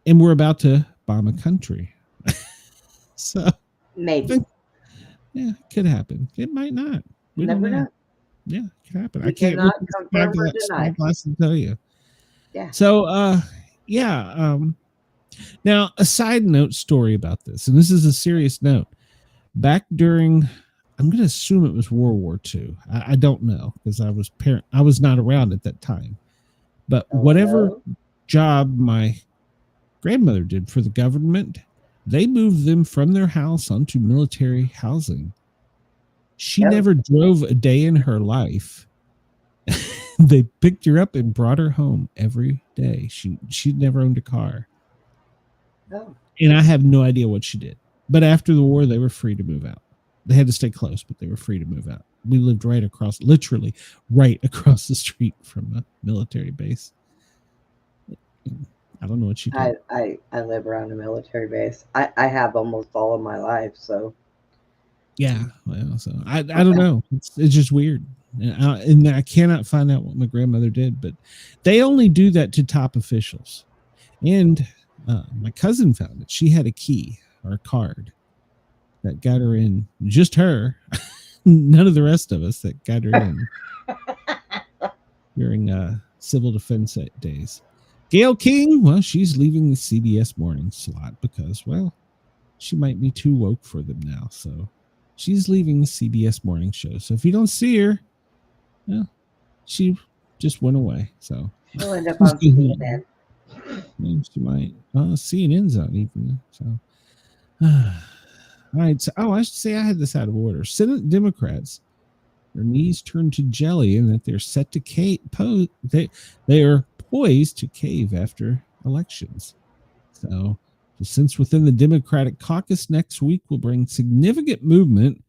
And we're about to bomb a country. So maybe. Yeah, it could happen. It might not. We never know. Yeah, it could happen. We I can't cannot confirm or deny. Glass and tell you. Yeah. So now a side note story about this, and this is a serious note. Back during, I'm going to assume it was World War II. I don't know because I was not around at that time. But whatever job my grandmother did for the government, they moved them from their house onto military housing. She never drove a day in her life. They picked her up and brought her home every day. She'd never owned a car. Oh. And I have no idea what she did. But after the war, they were free to move out. They had to stay close, but they were free to move out. We lived literally right across the street from a military base. I don't know what she did. I live around a military base. I have almost all of my life, so. Yeah, well, so I don't know. It's just weird. And I cannot find out what my grandmother did, but they only do that to top officials. And my cousin found it. She had a key or a card. that got her in. Just her. None of the rest of us that got her in during civil defense days. Gail King, well, she's leaving the CBS morning slot because, well, she might be too woke for them now. So she's leaving the CBS morning show. So if you don't see her, well, she just went away. So she'll end up on CNN. Yeah, she might. CNN's on even. So, all right. So, I should say I had this out of order. Senate Democrats, their knees turned to jelly, and that they're set to cave. They are poised to cave after elections. So, since within the Democratic caucus next week will bring significant movement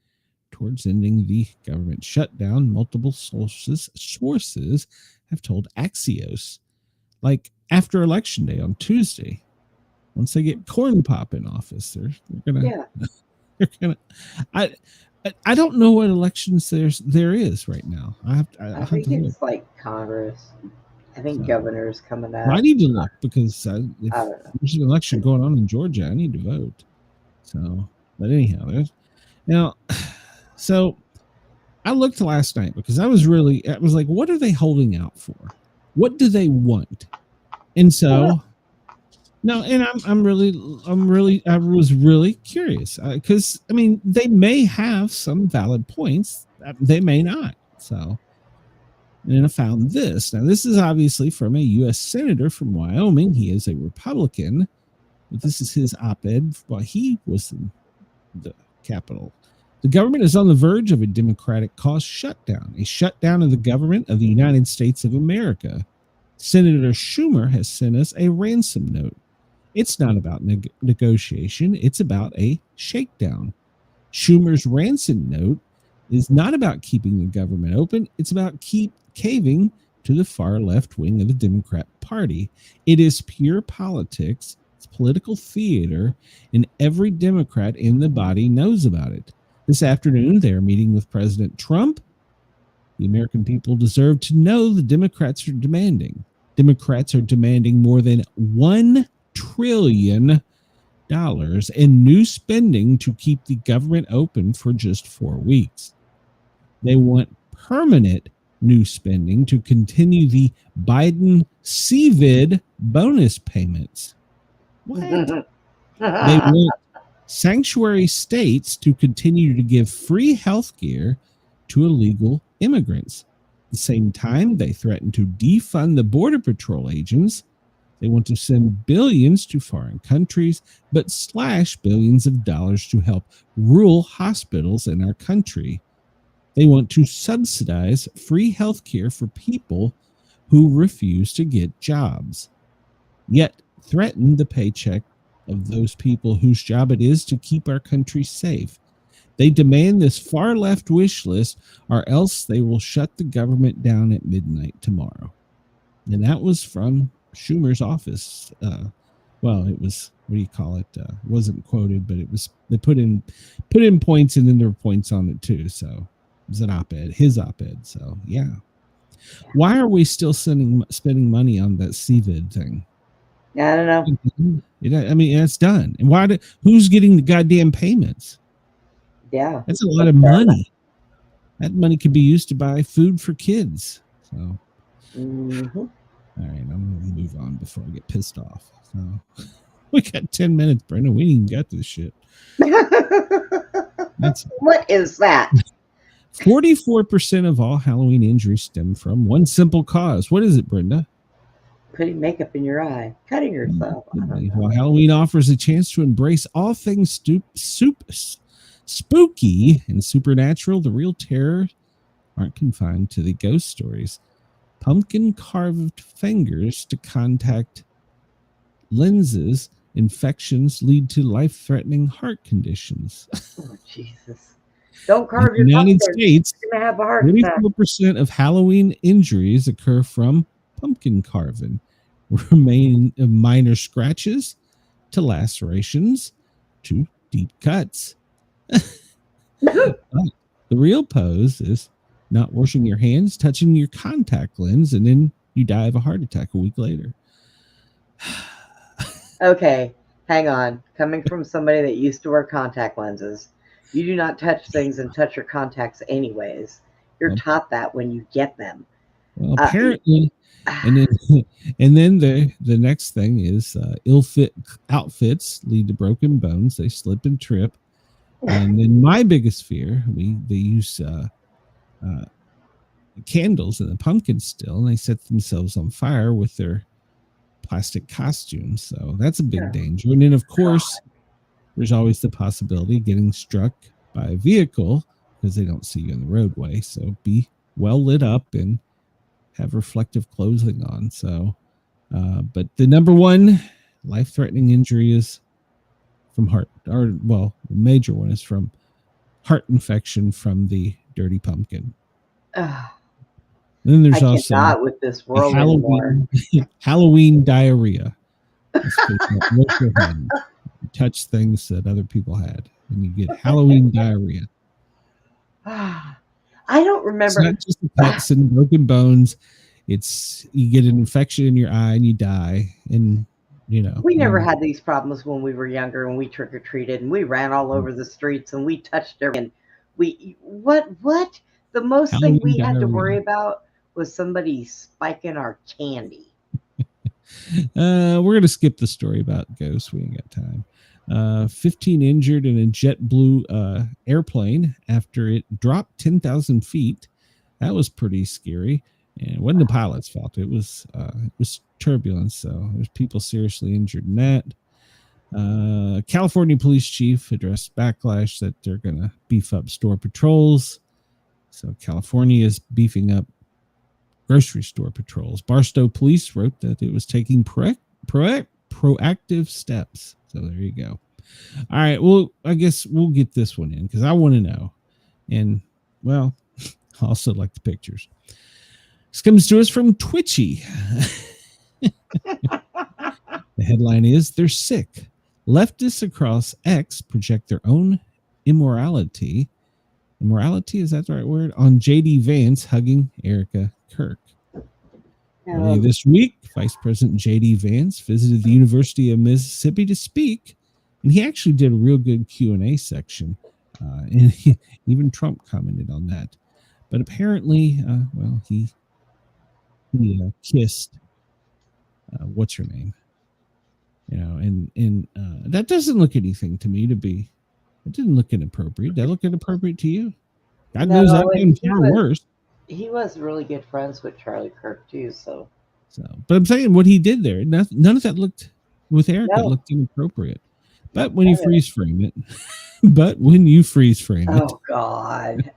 towards ending the government shutdown, multiple sources have told Axios, like after election day on Tuesday, once they get Corn Pop in office, they're gonna. I don't know what elections there is right now. I think it's like Congress. I think governor's coming out. Well, I need to look because if there's an election going on in Georgia, I need to vote. So, but anyhow, so I looked last night because I was like, what are they holding out for? What do they want? And so, no, and I was really curious because I mean, they may have some valid points, they may not. So, and I found this. Now, this is obviously from a U.S. senator from Wyoming. He is a Republican, but this is his op-ed while he was in the Capitol. The government is on the verge of a Democratic-caused shutdown, a shutdown of the government of the United States of America. Senator Schumer has sent us a ransom note. It's not about negotiation. It's about a shakedown. Schumer's ransom note is not about keeping the government open. It's about caving to the far left wing of the Democrat Party. It is pure politics. It's political theater, and every Democrat in the body knows about it. This afternoon, they are meeting with President Trump. The American people deserve to know the Democrats are demanding. Democrats are demanding more than $1 trillion in new spending to keep the government open for just 4 weeks. They want permanent new spending to continue the Biden CVID bonus payments. What? They want sanctuary states to continue to give free health care to illegal immigrants. At the same time, they threaten to defund the Border Patrol agents. They want to send billions to foreign countries, but slash billions of dollars to help rural hospitals in our country. They want to subsidize free health care for people who refuse to get jobs, yet threaten the paycheck of those people whose job it is to keep our country safe. They demand this far left wish list, or else they will shut the government down at midnight tomorrow. And that was from Schumer's office. Well, it was, what do you call it? It wasn't quoted, but it was, they put in points, and then there were points on it too. So it was an op-ed, his op-ed. So yeah. Why are we still spending money on that CVID thing? I don't know. I mean, it's done. And who's getting the goddamn payments? Yeah. That's a lot of money. That money could be used to buy food for kids. So, all right, I'm going to move on before I get pissed off. So, we got 10 minutes, Brenda. We ain't got this shit. What is that? 44% of all Halloween injuries stem from one simple cause. What is it, Brenda? Putting makeup in your eye, cutting yourself. Well, Halloween offers a chance to embrace all things spooky and supernatural. The real terror aren't confined to the ghost stories. Pumpkin carved fingers to contact lenses. Infections lead to life-threatening heart conditions. Oh, Jesus. Don't carve your United States, you're gonna have a heart attack. 44% of Halloween injuries occur from pumpkin carving, remain minor scratches to lacerations to deep cuts. The real pose is not washing your hands, touching your contact lens, and then you die of a heart attack a week later. Okay, hang on. Coming from somebody that used to wear contact lenses, You do not touch things and touch your contacts anyways. You're taught that when you get them. Well, apparently, and then the next thing is ill-fit outfits lead to broken bones. They slip and trip. And then my biggest fear, they use candles in the pumpkin still, and they set themselves on fire with their plastic costumes. So that's a big danger. And then, of course, there's always the possibility of getting struck by a vehicle because they don't see you in the roadway. So be well lit up and have reflective clothing on. So, but the number one life-threatening injury is from heart, or well, the major one is from heart infection from the dirty pumpkin. Then there's also not with this world anymore. Halloween diarrhea. Touch things that other people had, and you get Halloween diarrhea. I don't remember. It's not just the cuts and broken bones. It's you get an infection in your eye and you die. And you know, we never had these problems when we were younger and we trick or treated and we ran all over the streets and we touched everything. What the most Halloween thing we had to worry about was somebody spiking our candy. We're gonna skip the story about ghosts. We ain't got time. 15 injured in a JetBlue airplane after it dropped 10,000 feet. That was pretty scary. And it wasn't the pilot's fault. It was turbulence. So there's people seriously injured in that. California police chief addressed backlash that they're going to beef up store patrols. So California is beefing up grocery store patrols. Barstow police wrote that it was taking proactive steps. So there you go. All right. Well, I guess we'll get this one in because I want to know. And, well, I also like the pictures. This comes to us from Twitchy. The headline is, they're sick. Leftists across X project their own immorality. Immorality, is that the right word? On J.D. Vance hugging Erica Kirk. Earlier this week, Vice President J.D. Vance visited the University of Mississippi to speak, and he actually did a real good Q&A section, and even Trump commented on that. But apparently, he kissed what's her name, and that doesn't look anything to me to be. It didn't look inappropriate. Did that look inappropriate to you? God knows I've been far worse. He was really good friends with Charlie Kirk too. So, but I'm saying what he did there, none of that looked with Erica looked inappropriate. But when you freeze frame it, oh God.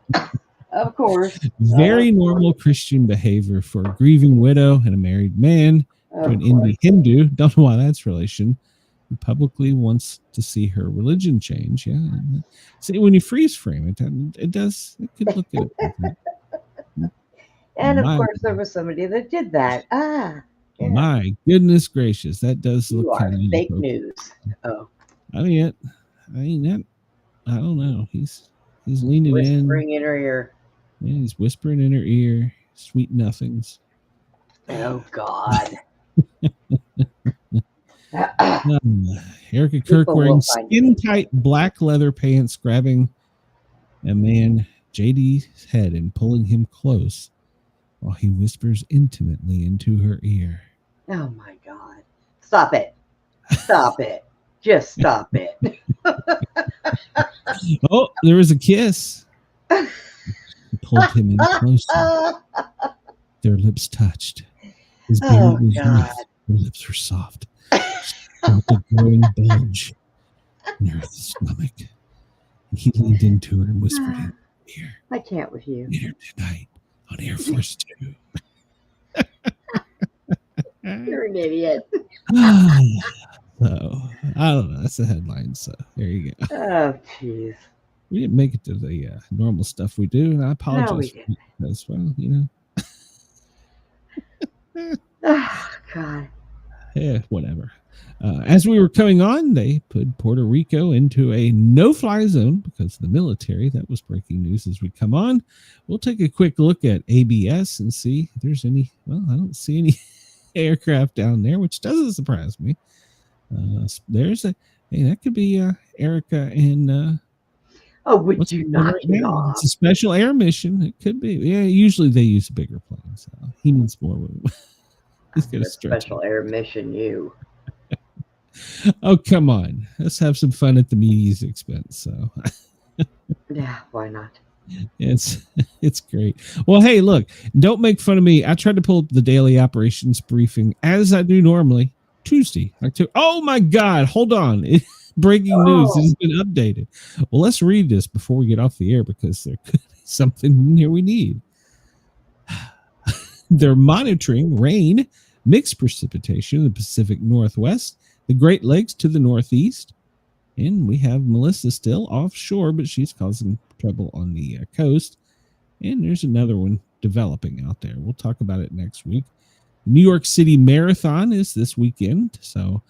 Of course. Very normal Christian behavior for a grieving widow and a married man to an Indian Hindu. Don't know why that's relation. He publicly wants to see her religion change. Yeah. See, when you freeze frame it, it could look at it. And of course, there was somebody that did that. Yeah. My goodness gracious, that does look kind of fake news. Oh. I mean, I don't know. He's leaning whispering in her ear. Yeah, he's whispering in her ear, sweet nothings. Oh God. Erica Kirk wearing skin-tight black leather pants, grabbing a man JD's head and pulling him close while he whispers intimately into her ear. Oh my God. Stop it. Stop it. Just stop it. Oh, there was a kiss. He pulled him in closer. Their lips touched. His belly was rough. Her lips were soft. Felt a growing bulge in her stomach. And he leaned into her and whispered in her ear. I can't with you. Later tonight on Air Force 2. You're an idiot. So, I don't know. That's the headline. So, there you go. Oh, jeez. We didn't make it to the normal stuff we do, and I apologize. No, we didn't. As well, Oh, God. Yeah, whatever. As we were coming on, they put Puerto Rico into a no-fly zone because of the military. That was breaking news as we come on. We'll take a quick look at ABS and see if there's any. Well, I don't see any aircraft down there, which doesn't surprise me. There's that could be Erica and. Oh, would What's you going on knock right it now? off? It's a special air mission. It could be. Yeah, usually they use a bigger plane. So he needs more room. He's got to A stretch special it. air mission, you. Oh, come on. Let's have some fun at the media's expense. So Yeah, why not? it's great. Well, hey, look, don't make fun of me. I tried to pull up the daily operations briefing as I do normally. Tuesday. Oh my God. Hold on. Breaking news. It has been updated. Well, let's read this before we get off the air because there could be something in here we need. They're monitoring rain, mixed precipitation in the Pacific Northwest, the Great Lakes to the northeast, and we have Melissa still offshore, but she's causing trouble on the coast. And there's another one developing out there. We'll talk about it next week. New York City Marathon is this weekend, so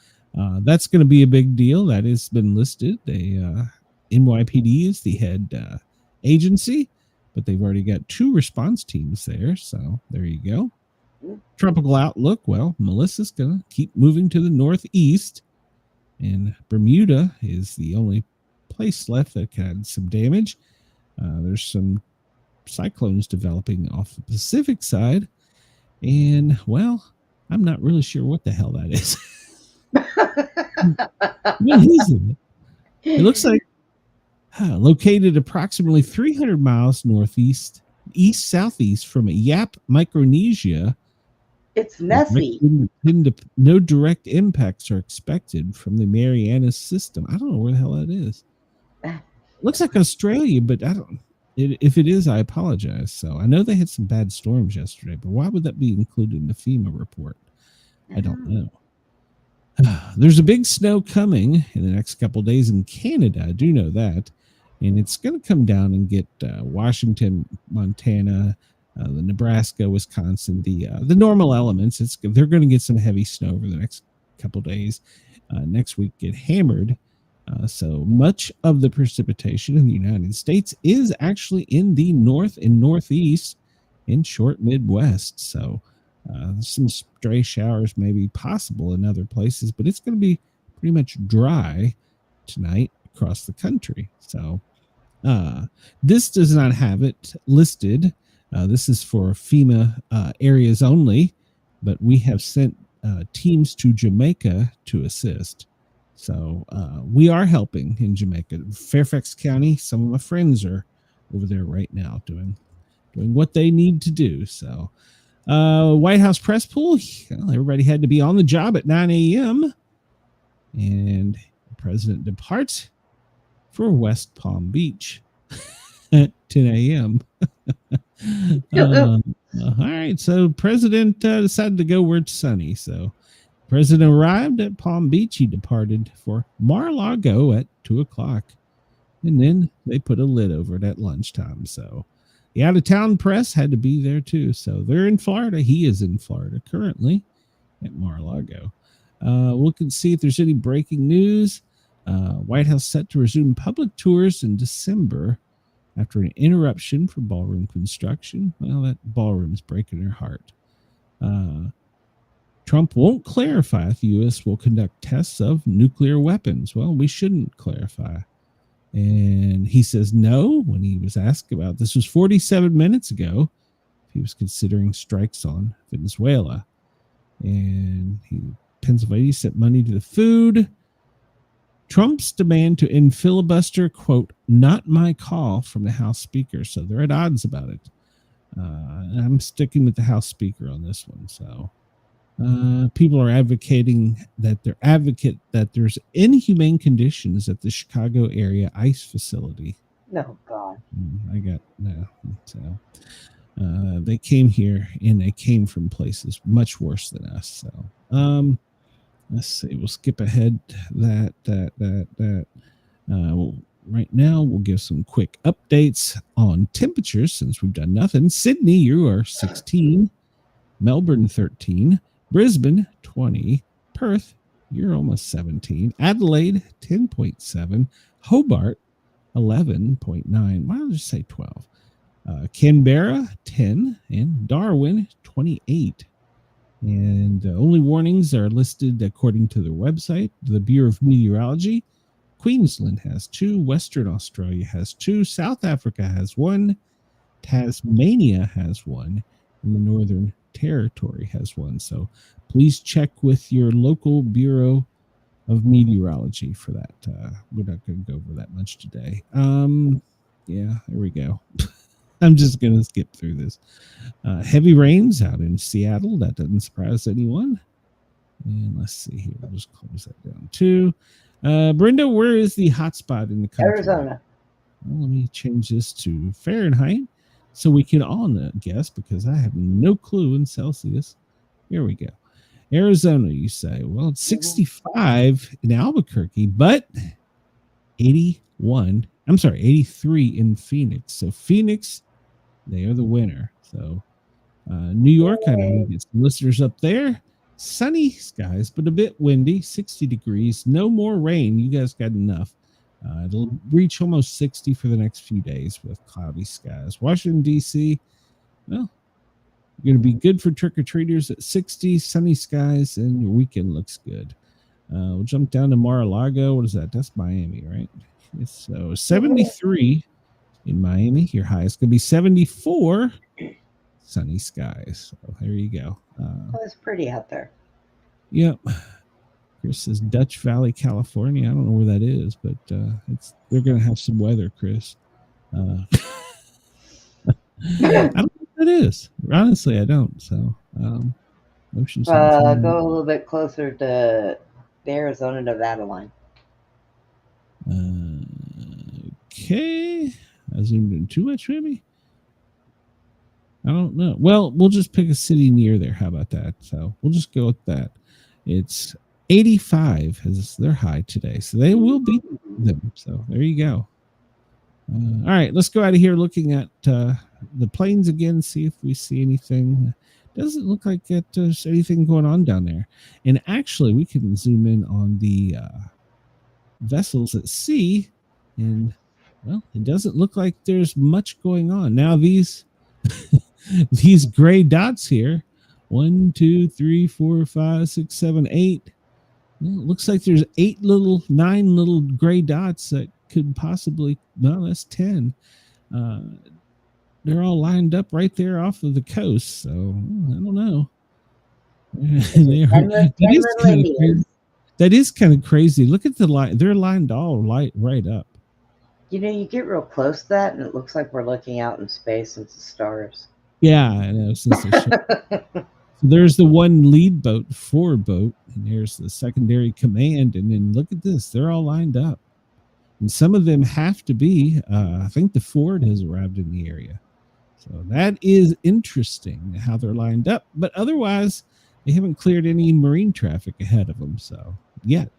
that's going to be a big deal. That has been listed. NYPD is the head agency, but they've already got 2 response teams there, so there you go. Tropical outlook. Well, Melissa's going to keep moving to the northeast, and Bermuda is the only place left that had some damage. There's some cyclones developing off the Pacific side, and well, I'm not really sure what the hell that is. What is it? It looks like located approximately 300 miles northeast, east-southeast from Yap, Micronesia. It's Nessie. No direct impacts are expected from the Marianas system. I don't know where the hell that is. It looks like Australia, but I don't. If it is, I apologize. So I know they had some bad storms yesterday, but why would that be included in the FEMA report? I don't know. There's a big snow coming in the next couple of days in Canada. I do know that. And it's going to come down and get Washington, Montana, the Nebraska, Wisconsin, the normal elements. They're going to get some heavy snow over the next couple of days. Next week, get hammered. So much of the precipitation in the United States is actually in the north and northeast and short Midwest. So some stray showers may be possible in other places, but it's going to be pretty much dry tonight across the country. So this does not have it listed. This is for FEMA areas only, but we have sent teams to Jamaica to assist. So we are helping in Jamaica. Fairfax County, some of my friends are over there right now doing what they need to do. So White House press pool, everybody had to be on the job at 9 a.m. And the president departs for West Palm Beach at 10 a.m. All right, so president decided to go where it's sunny. So president arrived at Palm Beach. He departed for Mar-a-Lago at 2 o'clock. And then they put a lid over it at lunchtime. So the out-of-town press had to be there too. So they're in Florida. He is in Florida currently at Mar-a-Lago. Look and see if there's any breaking news. White House set to resume public tours in December after an interruption for ballroom construction. Well, that ballroom's breaking her heart. Trump won't clarify if the U.S. will conduct tests of nuclear weapons. Well, we shouldn't clarify. And he says no when he was asked about this was 47 minutes ago. He was considering strikes on Venezuela. And Pennsylvania sent money to the food. Trump's demand to end filibuster, quote, not my call from the House Speaker. So they're at odds about it. I'm sticking with the House Speaker on this one. So people are advocating that there's inhumane conditions at the Chicago area ICE facility. No, God. I got no. So they came here and they came from places much worse than us. So let's see. We'll skip ahead right now, we'll give some quick updates on temperatures since we've done nothing. Sydney, you are 16. Melbourne, 13. Brisbane, 20. Perth, you're almost 17. Adelaide, 10.7. Hobart, 11.9. Why don't I just say 12? Canberra, 10. And Darwin, 28. And only warnings are listed according to their website, the Bureau of Meteorology. Queensland has 2. Western Australia has 2. South Africa has 1. Tasmania has 1. And the Northern Territory has 1. So please check with your local Bureau of Meteorology for that. We're not going to go over that much today. Yeah, there we go. I'm just going to skip through this. Heavy rains out in Seattle. That doesn't surprise anyone. And let's see here. We'll just close that down too. Brenda, where is the hot spot in the country? Arizona. Well, let me change this to Fahrenheit so we can all guess, because I have no clue in Celsius. Here we go. Arizona, you say. Well, it's 65 in Albuquerque, but 83 in Phoenix. So Phoenix, they are the winner. So New York, I know we get some listeners up there. Sunny skies, but a bit windy, 60 degrees. No more rain. You guys got enough. It'll reach almost 60 for the next few days with cloudy skies. Washington, D.C., well, you're going to be good for trick-or-treaters at 60, sunny skies, and your weekend looks good. We'll jump down to Mar-a-Lago. What is that? That's Miami, right? So 73 in Miami. Your high is going to be 74, sunny skies. So there you go. It's pretty out there. Yep. Chris says Dutch Valley, California. I don't know where that is, but they're going to have some weather, Chris. I don't know what that is. Honestly, I don't. So, go a little bit closer to the Arizona-Nevada line. Okay. I zoomed in too much, maybe? I don't know. Well, we'll just pick a city near there. How about that? So we'll just go with that. It's 85 as their high today. So they will beat them. So there you go. All right, let's go out of here looking at the planes again, see if we see anything. Doesn't look like there's anything going on down there. And actually, we can zoom in on the vessels at sea. And, well, it doesn't look like there's much going on. Now, these these gray dots here, 1, 2, 3, 4, 5, 6, 7, 8. Well, it looks like there's 9 little gray dots that could possibly, no, that's 10. They're all lined up right there off of the coast. So I don't know. That is kind of crazy. Look at the line. They're lined all right up. You know, you get real close to that, and it looks like we're looking out in space into stars. Yeah, I know. So there's the one lead boat, forward boat, and there's the secondary command. And then look at this. They're all lined up. And some of them have to be. I think the Ford has arrived in the area. So that is interesting how they're lined up. But otherwise, they haven't cleared any marine traffic ahead of them. So yet.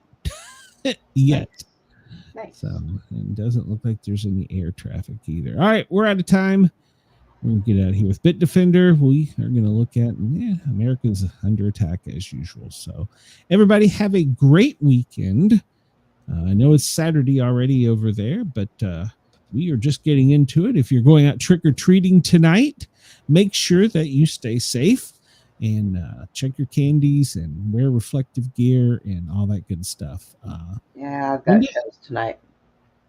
Nice. So it doesn't look like there's any air traffic either. All right, we're out of time. We're going to get out of here with Bitdefender. We are going to look at, America's under attack as usual. So everybody have a great weekend. I know it's Saturday already over there, but we are just getting into it. If you're going out trick-or-treating tonight, make sure that you stay safe and check your candies and wear reflective gear and all that good stuff. Yeah, I've got shows tonight.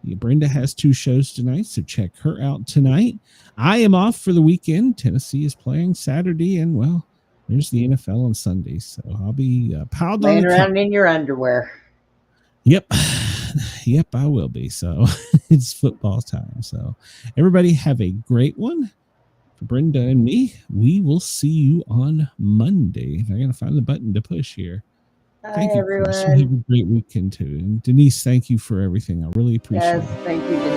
Yeah, Brenda has 2 shows tonight, so check her out tonight. I am off for the weekend. Tennessee is playing Saturday, and, well, there's the NFL on Sunday, so I'll be piled laying on around in your underwear. Yep, I will be. So it's football time. So everybody have a great one. For Brenda and me, we will see you on Monday. I gotta find the button to push here. Thank you, everyone. Have a great weekend too. And Denise, thank you for everything. I really appreciate it. Yes, thank you, Denise.